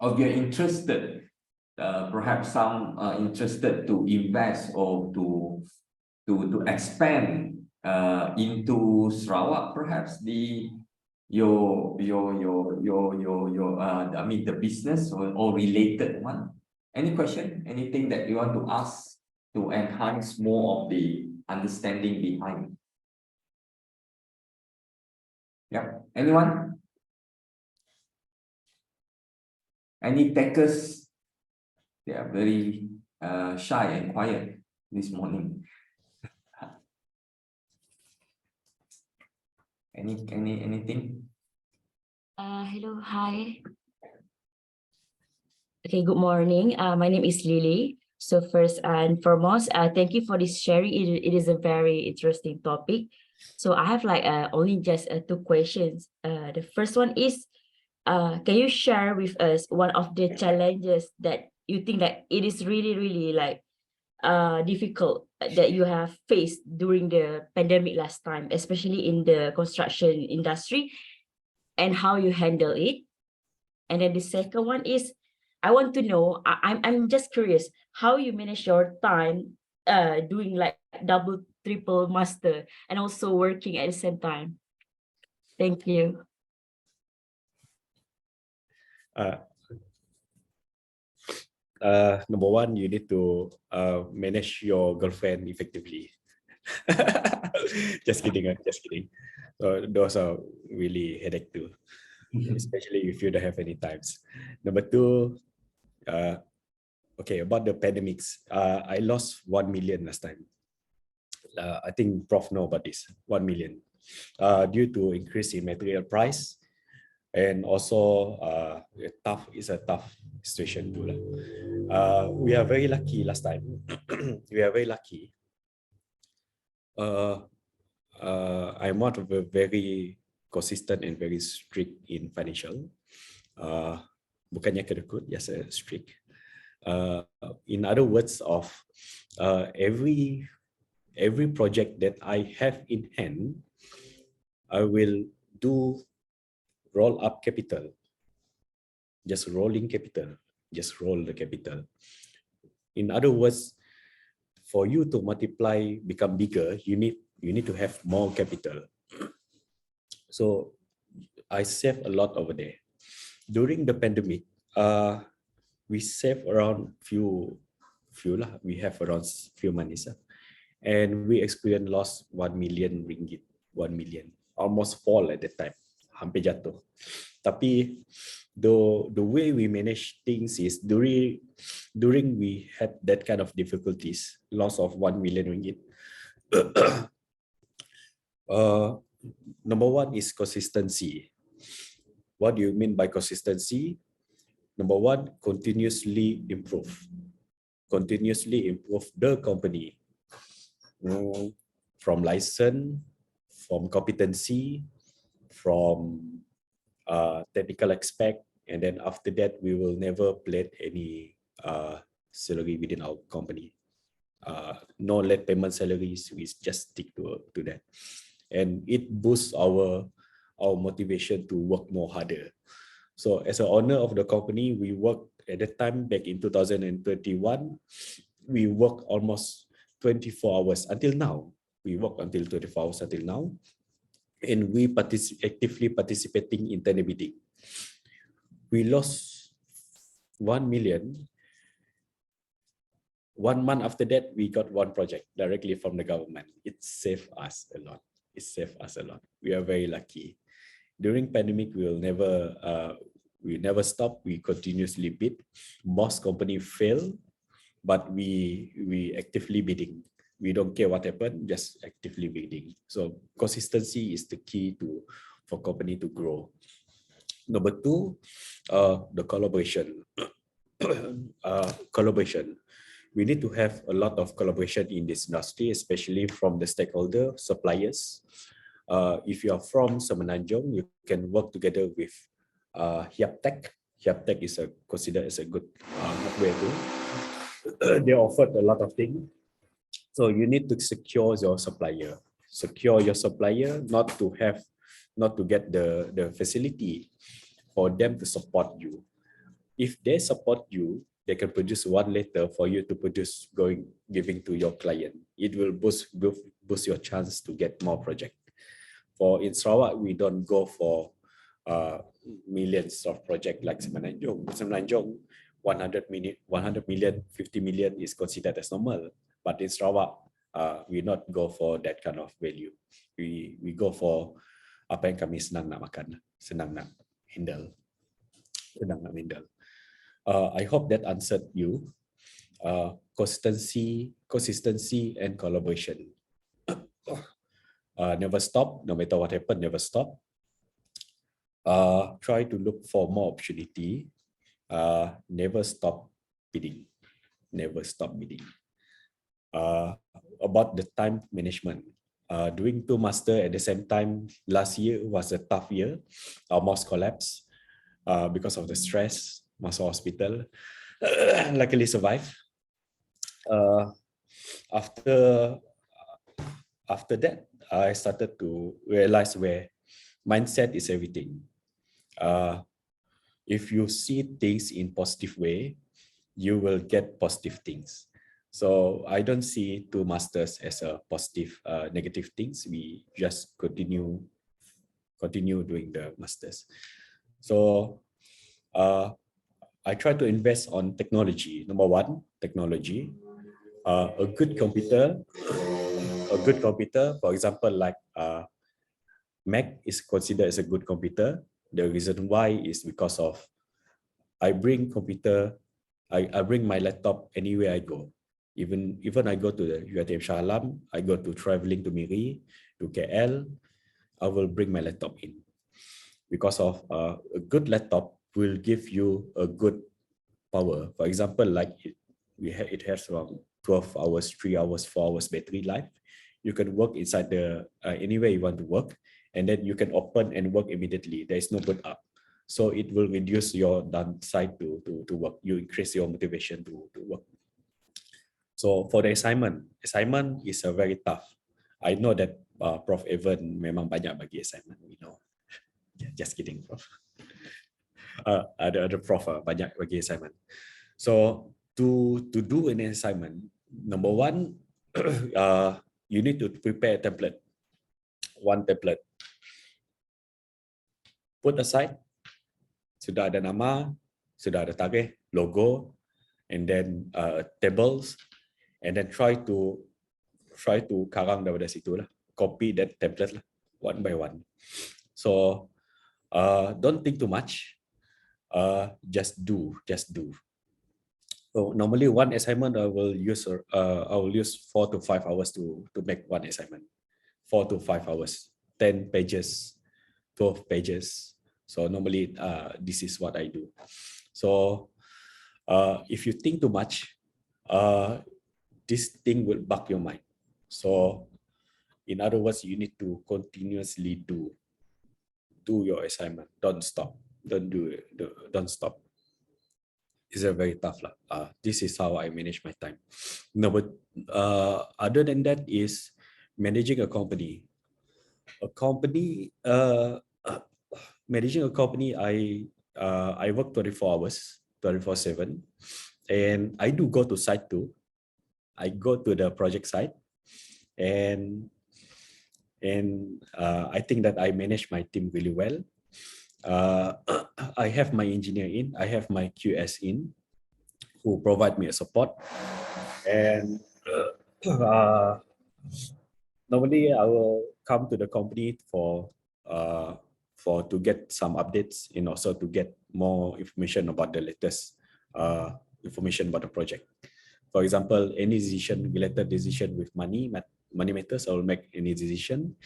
or if you're interested. Perhaps some interested to invest or to expand into Sarawak. Perhaps your I mean the business or related one. Any question? Anything that you want to ask to enhance more of the understanding behind? Yeah. Anyone? Any takers? They are very shy and quiet this morning. Anything? Hello, hi. Okay, good morning. My name is Lily. So first and foremost, thank you for this sharing. It is a very interesting topic. So I have like only just 2 questions. The first one is, can you share with us one of the challenges that you think that it is really like difficult that you have faced during the pandemic last time, especially in the construction industry, and how you handle it? And then the second one is, I want to know, I'm just curious how you manage your time doing like double, triple master and also working at the same time. Thank you. Number one, you need to manage your girlfriend effectively. Just kidding, just kidding. So those are really headache too, especially if you don't have any times. Number two, okay, about the pandemics. I lost 1 million last time. I think Prof know about this, 1 million. Due to increase in material price, and also it's a tough situation too. We are very lucky last time. We are very lucky. I'm not very consistent and very strict in financial. Bukannya kedekut, yes, strict. In other words, of every project that I have in hand, I will do roll up capital, just rolling capital, just roll the capital. In other words, for you to multiply, become bigger, you need to have more capital. So I saved a lot over there. During the pandemic, we saved around few lah. We have around few monies, and we experienced loss 1 million ringgit, 1 million, almost fall at that time, hampir jatuh. Tapi the way we manage things is during we had that kind of difficulties, loss of 1 million ringgit. Number one is consistency. What do you mean by consistency? Number one, continuously improve the company, from license, from competency, from technical aspect, and then after that we will never pledge any salary within our company. No late payment salaries, we just stick to that, and it boosts our motivation to work more harder. So as an owner of the company, we work at that time back in 2021, we work almost 24 hours until now. We work until 24 hours until now, and we actively participating in tender bidding. We lost 1 million. 1 month after that, we got one project directly from the government. It saved us a lot. It saved us a lot. We are very lucky. During pandemic, we never stop. We continuously bid. Most company fail, but we actively bidding. We don't care what happened, just actively bidding. So consistency is the key for company to grow. Number two, the collaboration. Collaboration. We need to have a lot of collaboration in this industry, especially from the stakeholder, suppliers. If you are from Semenanjung, you can work together with Hyaptech. Hyaptech is considered as a good hardware too. They offered a lot of things. So you need to secure your supplier. Secure your supplier, not to get the facility for them to support you. If they support you, they can produce one letter for you to produce, giving to your client. It will boost your chance to get more project. For in Sarawak, we don't go for millions of project like Semenanjung. Semenanjung, 100 million, 50 million is considered as normal. But in Sarawak, we not go for that kind of value. We go for apa yang kami senang nak makan, senang nak handle. I hope that answered you. Consistency and collaboration. Never stop, no matter what happened, never stop. Try to look for more opportunity. Never stop bidding. Never stop bidding. About the time management. Doing 2 master at the same time last year was a tough year. Almost collapsed because of the stress. Masuk hospital. Luckily survived. After that, I started to realize where mindset is everything. If you see things in positive way, you will get positive things. So I don't see two masters as a positive, negative things. We just continue doing the masters. So I try to invest on technology. Number one, technology. A good computer, for example, like Mac is considered as a good computer. The reason why is because of I bring I bring my laptop anywhere I go. Even I go to the UiTM Shah Alam, I go to traveling to Miri, to KL, I will bring my laptop in. Because of a good laptop will give you a good power. For example, like it has around 12 hours, 3 hours, 4 hours battery life. You can work inside the anywhere you want to work, and then you can open and work immediately. There is no boot up. So it will reduce your downside to work. You increase your motivation to work. So for the assignment is a very tough. I know that Prof Evan memang banyak bagi assignment. We know. Just kidding, Prof. Ada Prof banyak bagi assignment. So to do an assignment, number one, you need to prepare a template. One template. Put aside, sudah ada nama, sudah ada tarikh, logo, and then tables, and then try to karang daripada situ lah. Copy that template lah, one by one. So don't think too much. Just do. So normally one assignment I will use 4 to 5 hours to make one assignment. 4 to 5 hours, 10 pages, 12 pages. So normally this is what I do. So if you think too much, this thing will bug your mind. So in other words, you need to continuously do your assignment. Don't stop. Don't stop. It's a very tough lah. This is how I manage my time. No, but other than that is managing a company. Managing a company, I work 24 hours, 24/7, and I do go to site too. I go to the project site, and I think that I manage my team really well. I have my engineer in, I have my QS in, who provide me a support, and normally I will come to the company for to get some updates and also to get more information about the latest information about the project. For example, any related decision with money matters, I will make any decision.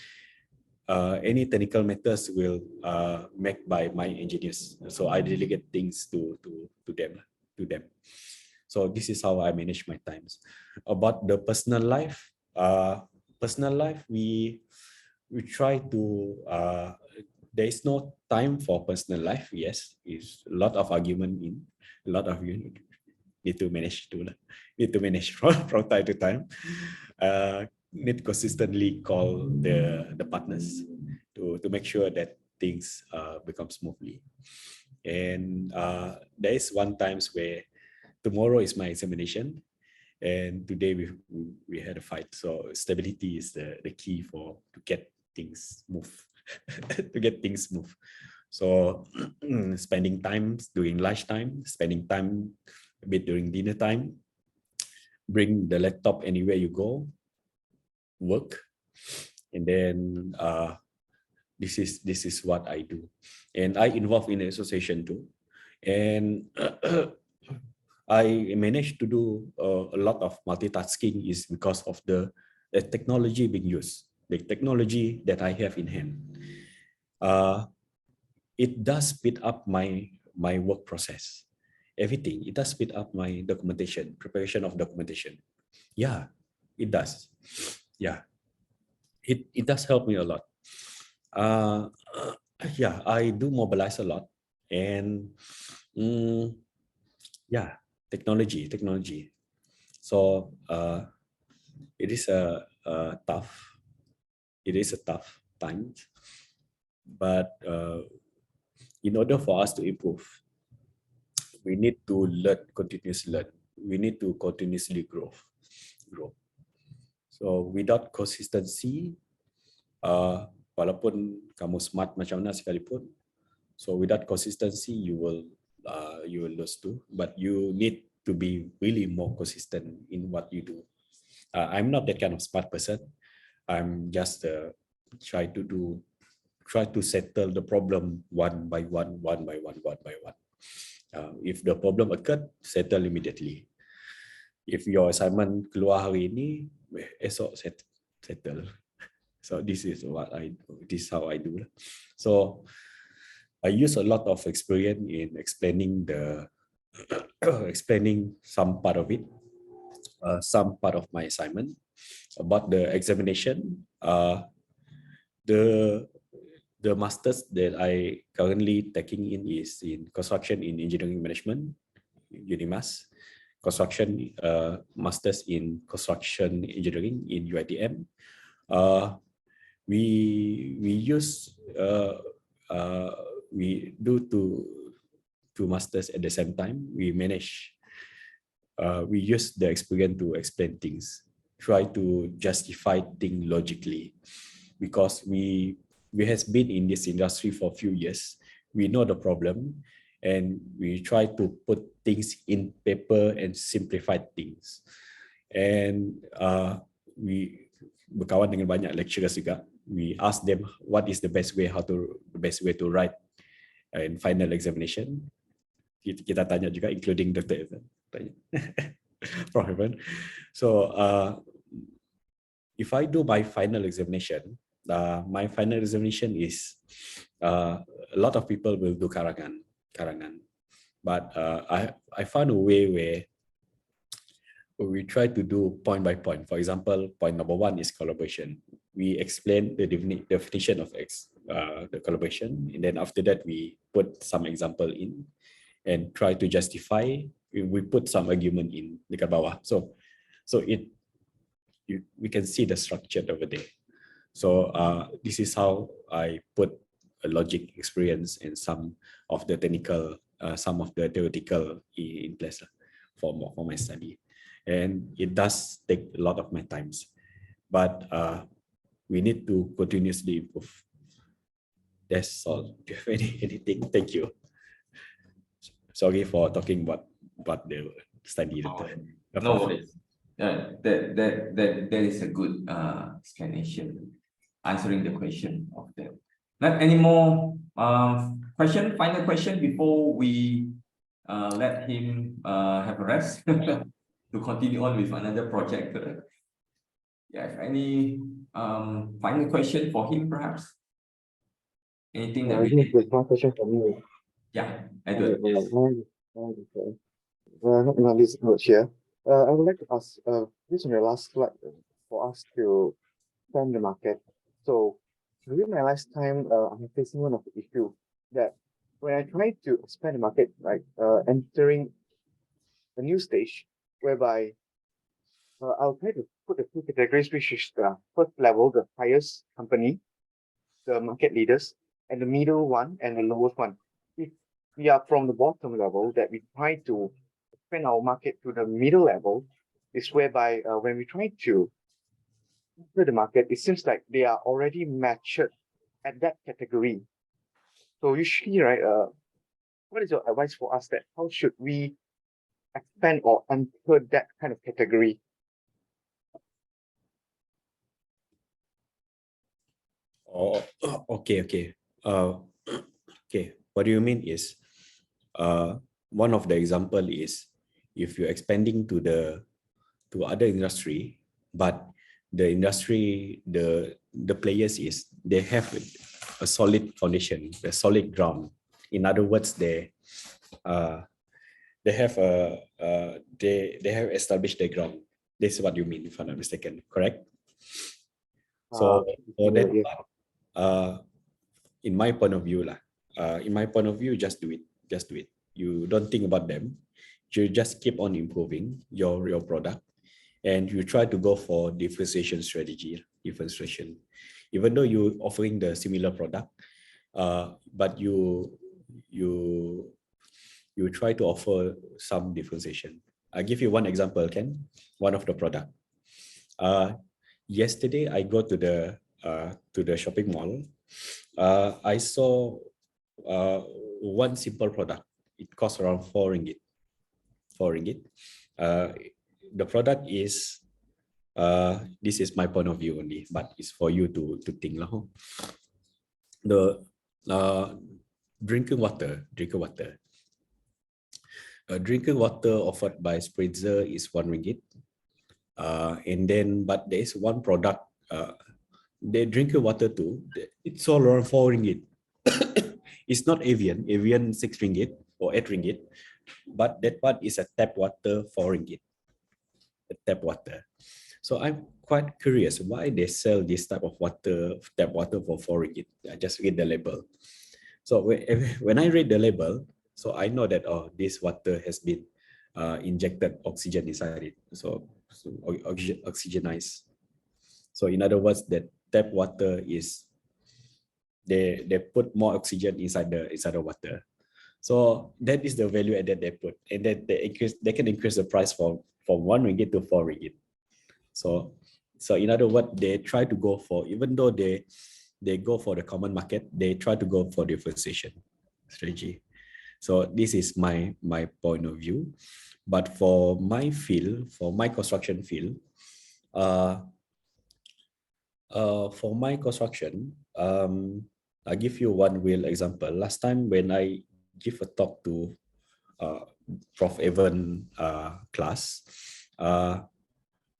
Any technical matters will make by my engineers. So I delegate things to them. So this is how I manage my times. About the personal life, we try to. There is no time for personal life. Yes, is a lot of argument in, a lot of you need to manage from time to time. Need consistently call the partners to make sure that things become smoothly. And there is one times where tomorrow is my examination, and today we had a fight. So stability is the key to get things move. To get things move. So spending time during lunchtime, spending time a bit during dinner time, bring the laptop anywhere you go, work, and then this is what I do. And I involve in the association too, and I managed to do a lot of multitasking is because of the technology being used, the technology that I have in hand. It does speed up my work process, everything. It does speed up my documentation, preparation of documentation. Yeah, it does. Yeah, it does help me a lot. Yeah, I do mobilize a lot, and yeah, technology. So It is a tough. It is a tough time, but in order for us to improve, we need to continuously learn. We need to continuously grow. So without consistency, walaupun kamu smart macam mana sekalipun, so without consistency, you will lose too. But you need to be really more consistent in what you do. I'm not that kind of smart person. I'm just try to settle the problem one by one. If the problem occurred, settle immediately. If your assignment keluar hari ini, esok settle. So this is how I do. So I use a lot of experience in explaining explaining some part of it, some part of my assignment. About the examination, the masters that I currently taking in is in construction in engineering management, UNIMAS, construction masters in construction engineering in UiTM. We do two masters at the same time. We use the experience to explain things, try to justify things logically, because we has been in this industry for a few years. We know the problem, and we try to put things in paper and simplify things. And we berkawan dengan banyak lecturers juga. We ask them what is the best way to write in final examination. Kita tanya juga, including Dr. Evan. From Evan. So if I do my final examination, is a lot of people will do karangan, but I found a way where we try to do point by point. For example, point number 1 is collaboration. We explain the definition of the collaboration, and then after that we put some example in and try to justify. We put some argument in dekat bawah. So we can see the structure over there. So this is how I put a logic experience and some of the technical, some of the theoretical in place for my study. And it does take a lot of my times, but we need to continuously improve. That's all. Do you have anything? Thank you. Sorry for talking about the study. No worries. That is a good explanation, answering the question of them. Not any more final question before we let him have a rest to continue on with another project. Yeah, any final question for him, perhaps? Anything that I think there's one question for me. Yeah, Edward. This note here. I would like to ask, this on your last slide, for us to plan the market. So during my last time, I'm facing one of the issue that when I try to expand the market, like entering a new stage, whereby I'll try to put the 2 categories, which is the first level, the highest company, the market leaders, and the middle one and the lowest one. If we are from the bottom level, that we try to expand our market to the middle level, is whereby when we try to enter the market, it seems like they are already matured at that category. So usually, right, what is your advice for us that how should we expand or enter that kind of category? Oh, okay. Okay. What do you mean is, one of the example is if you're expanding to other industry, but the industry, the players they have a solid foundation, a solid ground. In other words, they have established their ground. This is what you mean, if I'm not mistaken, correct? So for that part, in my point of view, just do it. You don't think about them. You just keep on improving your product, and you try to go for differentiation strategy, differentiation. Even though you're offering the similar product, but you try to offer some differentiation. I give you one example, Ken. One of the product. Yesterday I go to the shopping mall. I saw one simple product. It costs around 4 ringgit. 4 ringgit. The product is this is my point of view only, but it's for you to think lah. The drinking water. Drinking water offered by Spritzer is 1 ringgit. And then, but there is one product, the drinking water too, it's all around 4 ringgit. It's not Avian 6 ringgit or 8 ringgit, but that one is a tap water 4 ringgit. A tap water. So I'm quite curious why they sell this type of water, tap water for 4 ringgit. I just read the label. So when I read the label, so I know that this water has been injected oxygen inside it. So oxygenized. So in other words, that tap water is they put more oxygen inside the water. So that is the value added they put, and then they can increase the price from 1 ringgit to 4 ringgit. So in other words, they try to go for, even though they go for the common market, they try to go for differentiation strategy. So this is my point of view. But for my field, for my construction field, for my construction, I give you one real example. Last time when I give a talk to Prof. Evan class,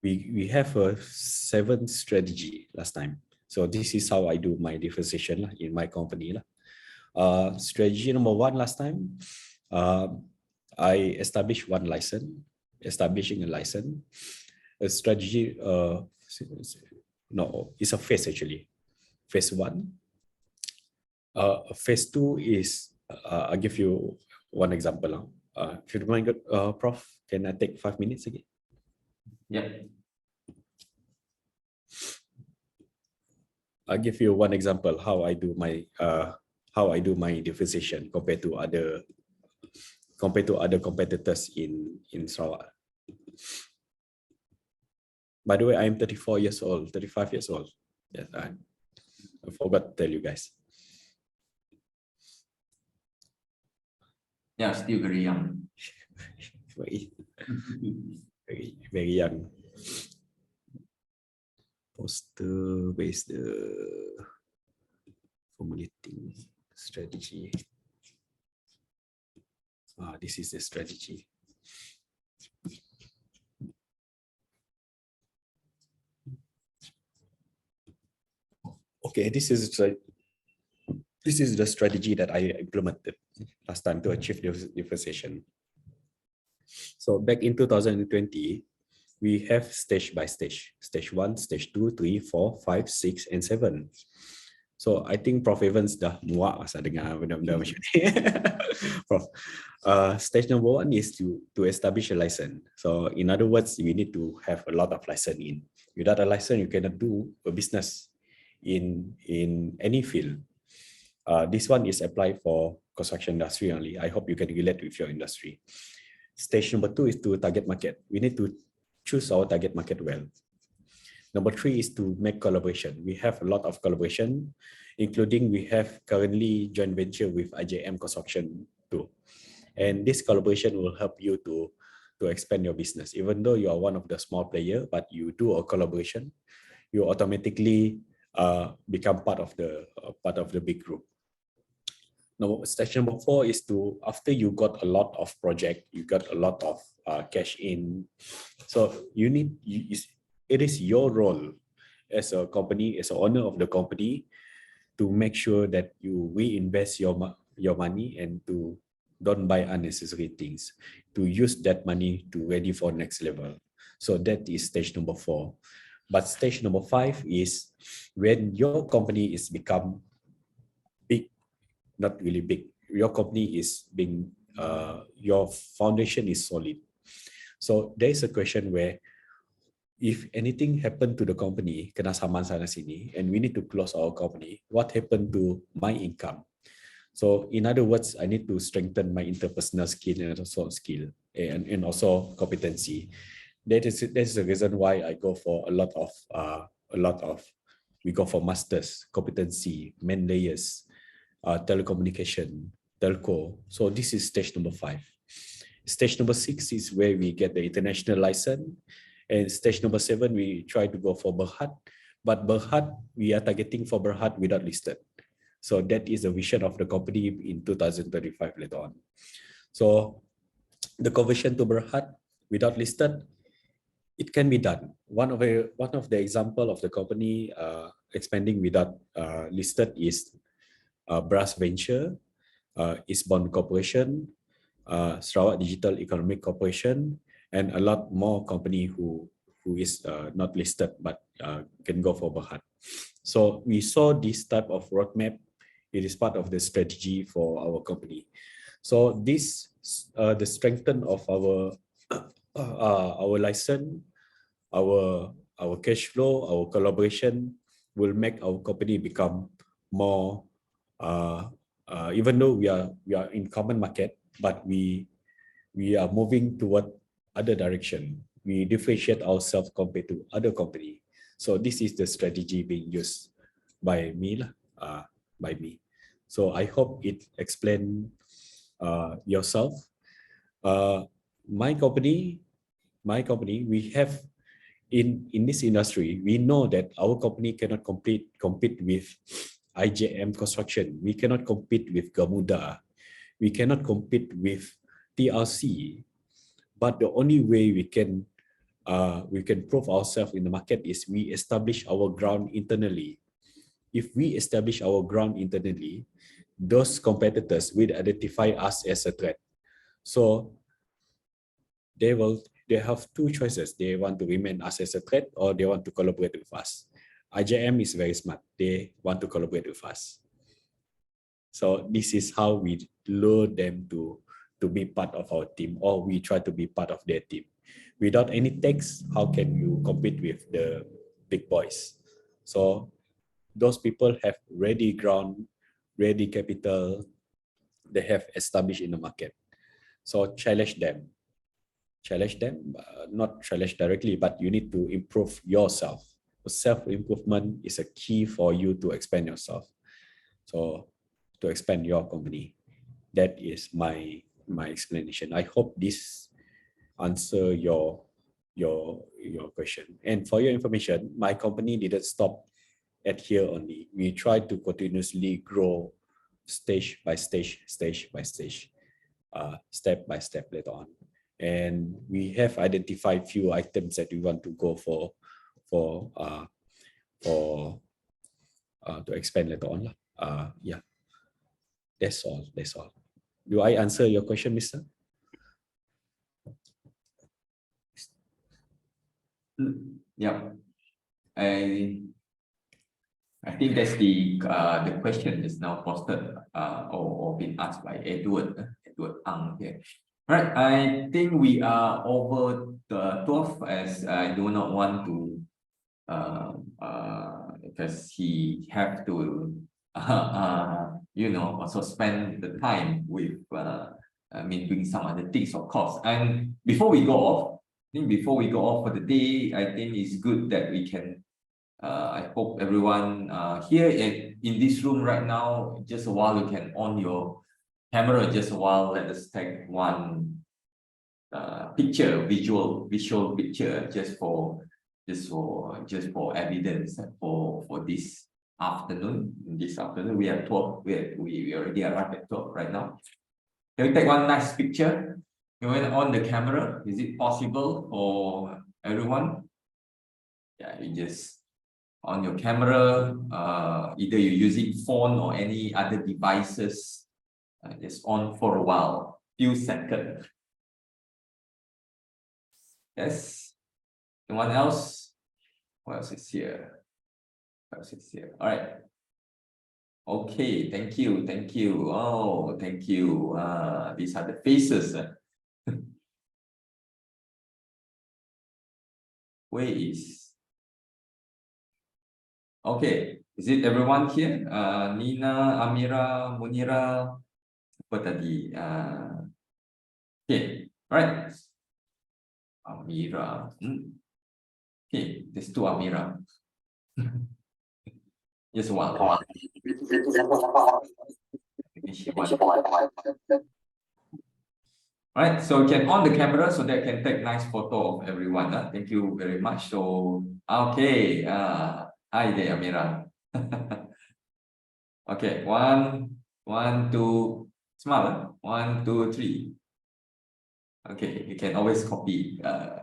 we have a 7 strategy last time. So this is how I do my differentiation in my company. Strategy number 1 last time, I established one license, establishing a license. A strategy, no, it's a phase actually. Phase 1. Phase 2 is, I'll give you one example. If you don't mind, Prof, can I take 5 minutes again? Yeah. I'll give you one example how I do my differentiation compared to other competitors in Sarawak. By the way, I am 35 years old. Yes, I forgot to tell you guys. Yeah, still very young. very young. Poster based formulating strategy. This is the strategy. Okay, this is the strategy that I implemented last time to achieve differentiation. So back in 2020, we have stage by stage. Stage 1, stage 2, 3, 4, 5, 6, and 7. So I think Prof. Evans dah muak masa dengar benda-benda macam ni. Prof, stage number 1 is to establish a license. So in other words, we need to have a lot of license in. Without a license, you cannot do a business in any field. This one is applied for construction industry only. I hope you can relate with your industry. Stage number 2 is to target market. We need to choose our target market well. Number 3 is to make collaboration. We have a lot of collaboration, including we have currently joint venture with IJM Construction too. And this collaboration will help you to expand your business. Even though you are one of the small player, but you do a collaboration, you automatically become part of the big group. Now, stage number 4 is to, after you got a lot of project, you got a lot of cash in. So it is your role as a company, as an owner of the company, to make sure that you reinvest your money and to don't buy unnecessary things, to use that money to ready for next level. So that is stage number 4. But stage number 5 is when your company is become big, not really big. Your company is being, your foundation is solid. So there is a question where if anything happened to the company, kena saman sana sini, and we need to close our company, what happened to my income? So in other words, I need to strengthen my interpersonal skill and also skill and also competency. That's the reason why I go for a lot of we go for masters, competency, main layers, telecommunication, telco. So this is stage number 5. Stage number 6 is where we get the international license. And stage number 7, we try to go for Berhad. But Berhad, we are targeting for Berhad without listed. So that is the vision of the company in 2035 later on. So the conversion to Berhad without listed, it can be done. One of the example of the company expanding without listed is Brass Venture, Eastbound Corporation, Sarawak Digital Economic Corporation, and a lot more company who is not listed but can go for Berhad. So we saw this type of roadmap. It is part of the strategy for our company. So this the strengthen of our license, our cash flow, our collaboration will make our company become more. Even though we are in common market, but we are moving toward other direction. We differentiate ourselves compared to other company. So this is the strategy being used by me by me. So I hope it explain yourself. My company, we have in this industry, we know that our company cannot compete with IJM construction. We cannot compete with Gamuda. We cannot compete with TRC. But the only way we can prove ourselves in the market is we establish our ground internally. If we establish our ground internally, those competitors will identify us as a threat. So they have two choices. They want to remain us as a threat, or they want to collaborate with us. IJM is very smart. They want to collaborate with us. So this is how we lure them to be part of our team, or we try to be part of their team. Without any tax, how can you compete with the big boys? So those people have ready ground, ready capital, they have established in the market. So challenge them, not challenge directly, but you need to improve yourself. Self-improvement is a key for you to expand yourself. So to expand your company, that is my explanation. I hope this answer your question. And for your information, my company didn't stop at here only. We try to continuously grow stage by stage, step by step later on. And we have identified few items that we want to go for to expand later on. Yeah, that's all. Do I answer your question, Mr.? Yeah, I think that's the question is now posted or been asked by Edward Ang here. Right, I think we are over the 12, as I do not want to because he have to also spend the time with doing some other things, of course. And before we go off for the day, I think it's good that we can I hope everyone here in this room right now, just a while you can on your camera, just a while, let us take one visual picture just for evidence for this afternoon. This afternoon we are 12. We already arrived at 12 right now. Can we take one nice picture? Going on the camera, is it possible for everyone? Yeah, you just on your camera, either you're using phone or any other devices, just on for a while, few seconds. Yes. Anyone else? What else is here? All right. Okay, thank you. Oh, thank you. These are the faces. Where is? Okay, is it everyone here? Nina, Amira, Munira, apa tadi? Okay, right. Amira. Okay, there's two Amira. Just one. Right, so you can on the camera so that I can take nice photo of everyone. Thank you very much. So, okay, hi there, Amira. Okay, one, two, smile. 1, 2, 3. Okay, you can always copy,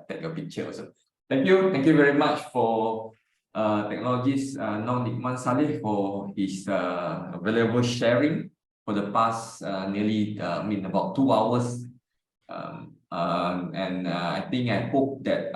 take your picture also. Thank you very much for technologies, Noor Nikman Saleh for his valuable sharing for the past nearly, about 2 hours. I think I hope that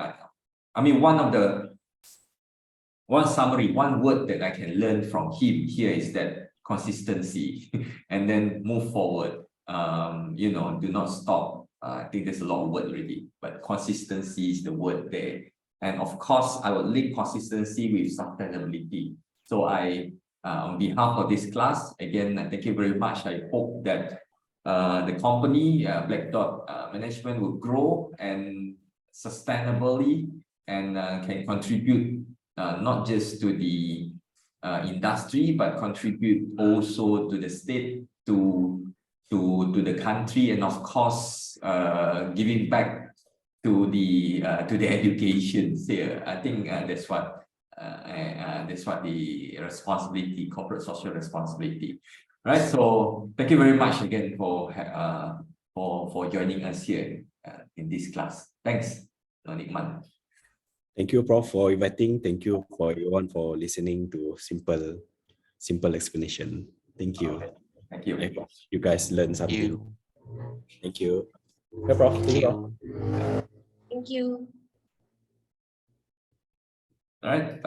one summary, one word that I can learn from him here is that consistency, and then move forward. Do not stop. I think there's a lot of word already, but consistency is the word there. And of course, I would link consistency with sustainability. So on behalf of this class, again, thank you very much. I hope that the company, Black Dot Management, will grow and sustainably and can contribute not just to the industry, but contribute also to the state, to the country, and of course, giving back to the education here. I think that's what the responsibility, corporate social responsibility. Right. So thank you very much again for joining us here in this class. Thanks, Nikman. Thank you, Prof, for inviting. Thank you for everyone for listening to simple explanation. Thank you. Okay. Thank you. You guys learned something. Thank you. Yeah, Prof. Thank you. Thank you. All right.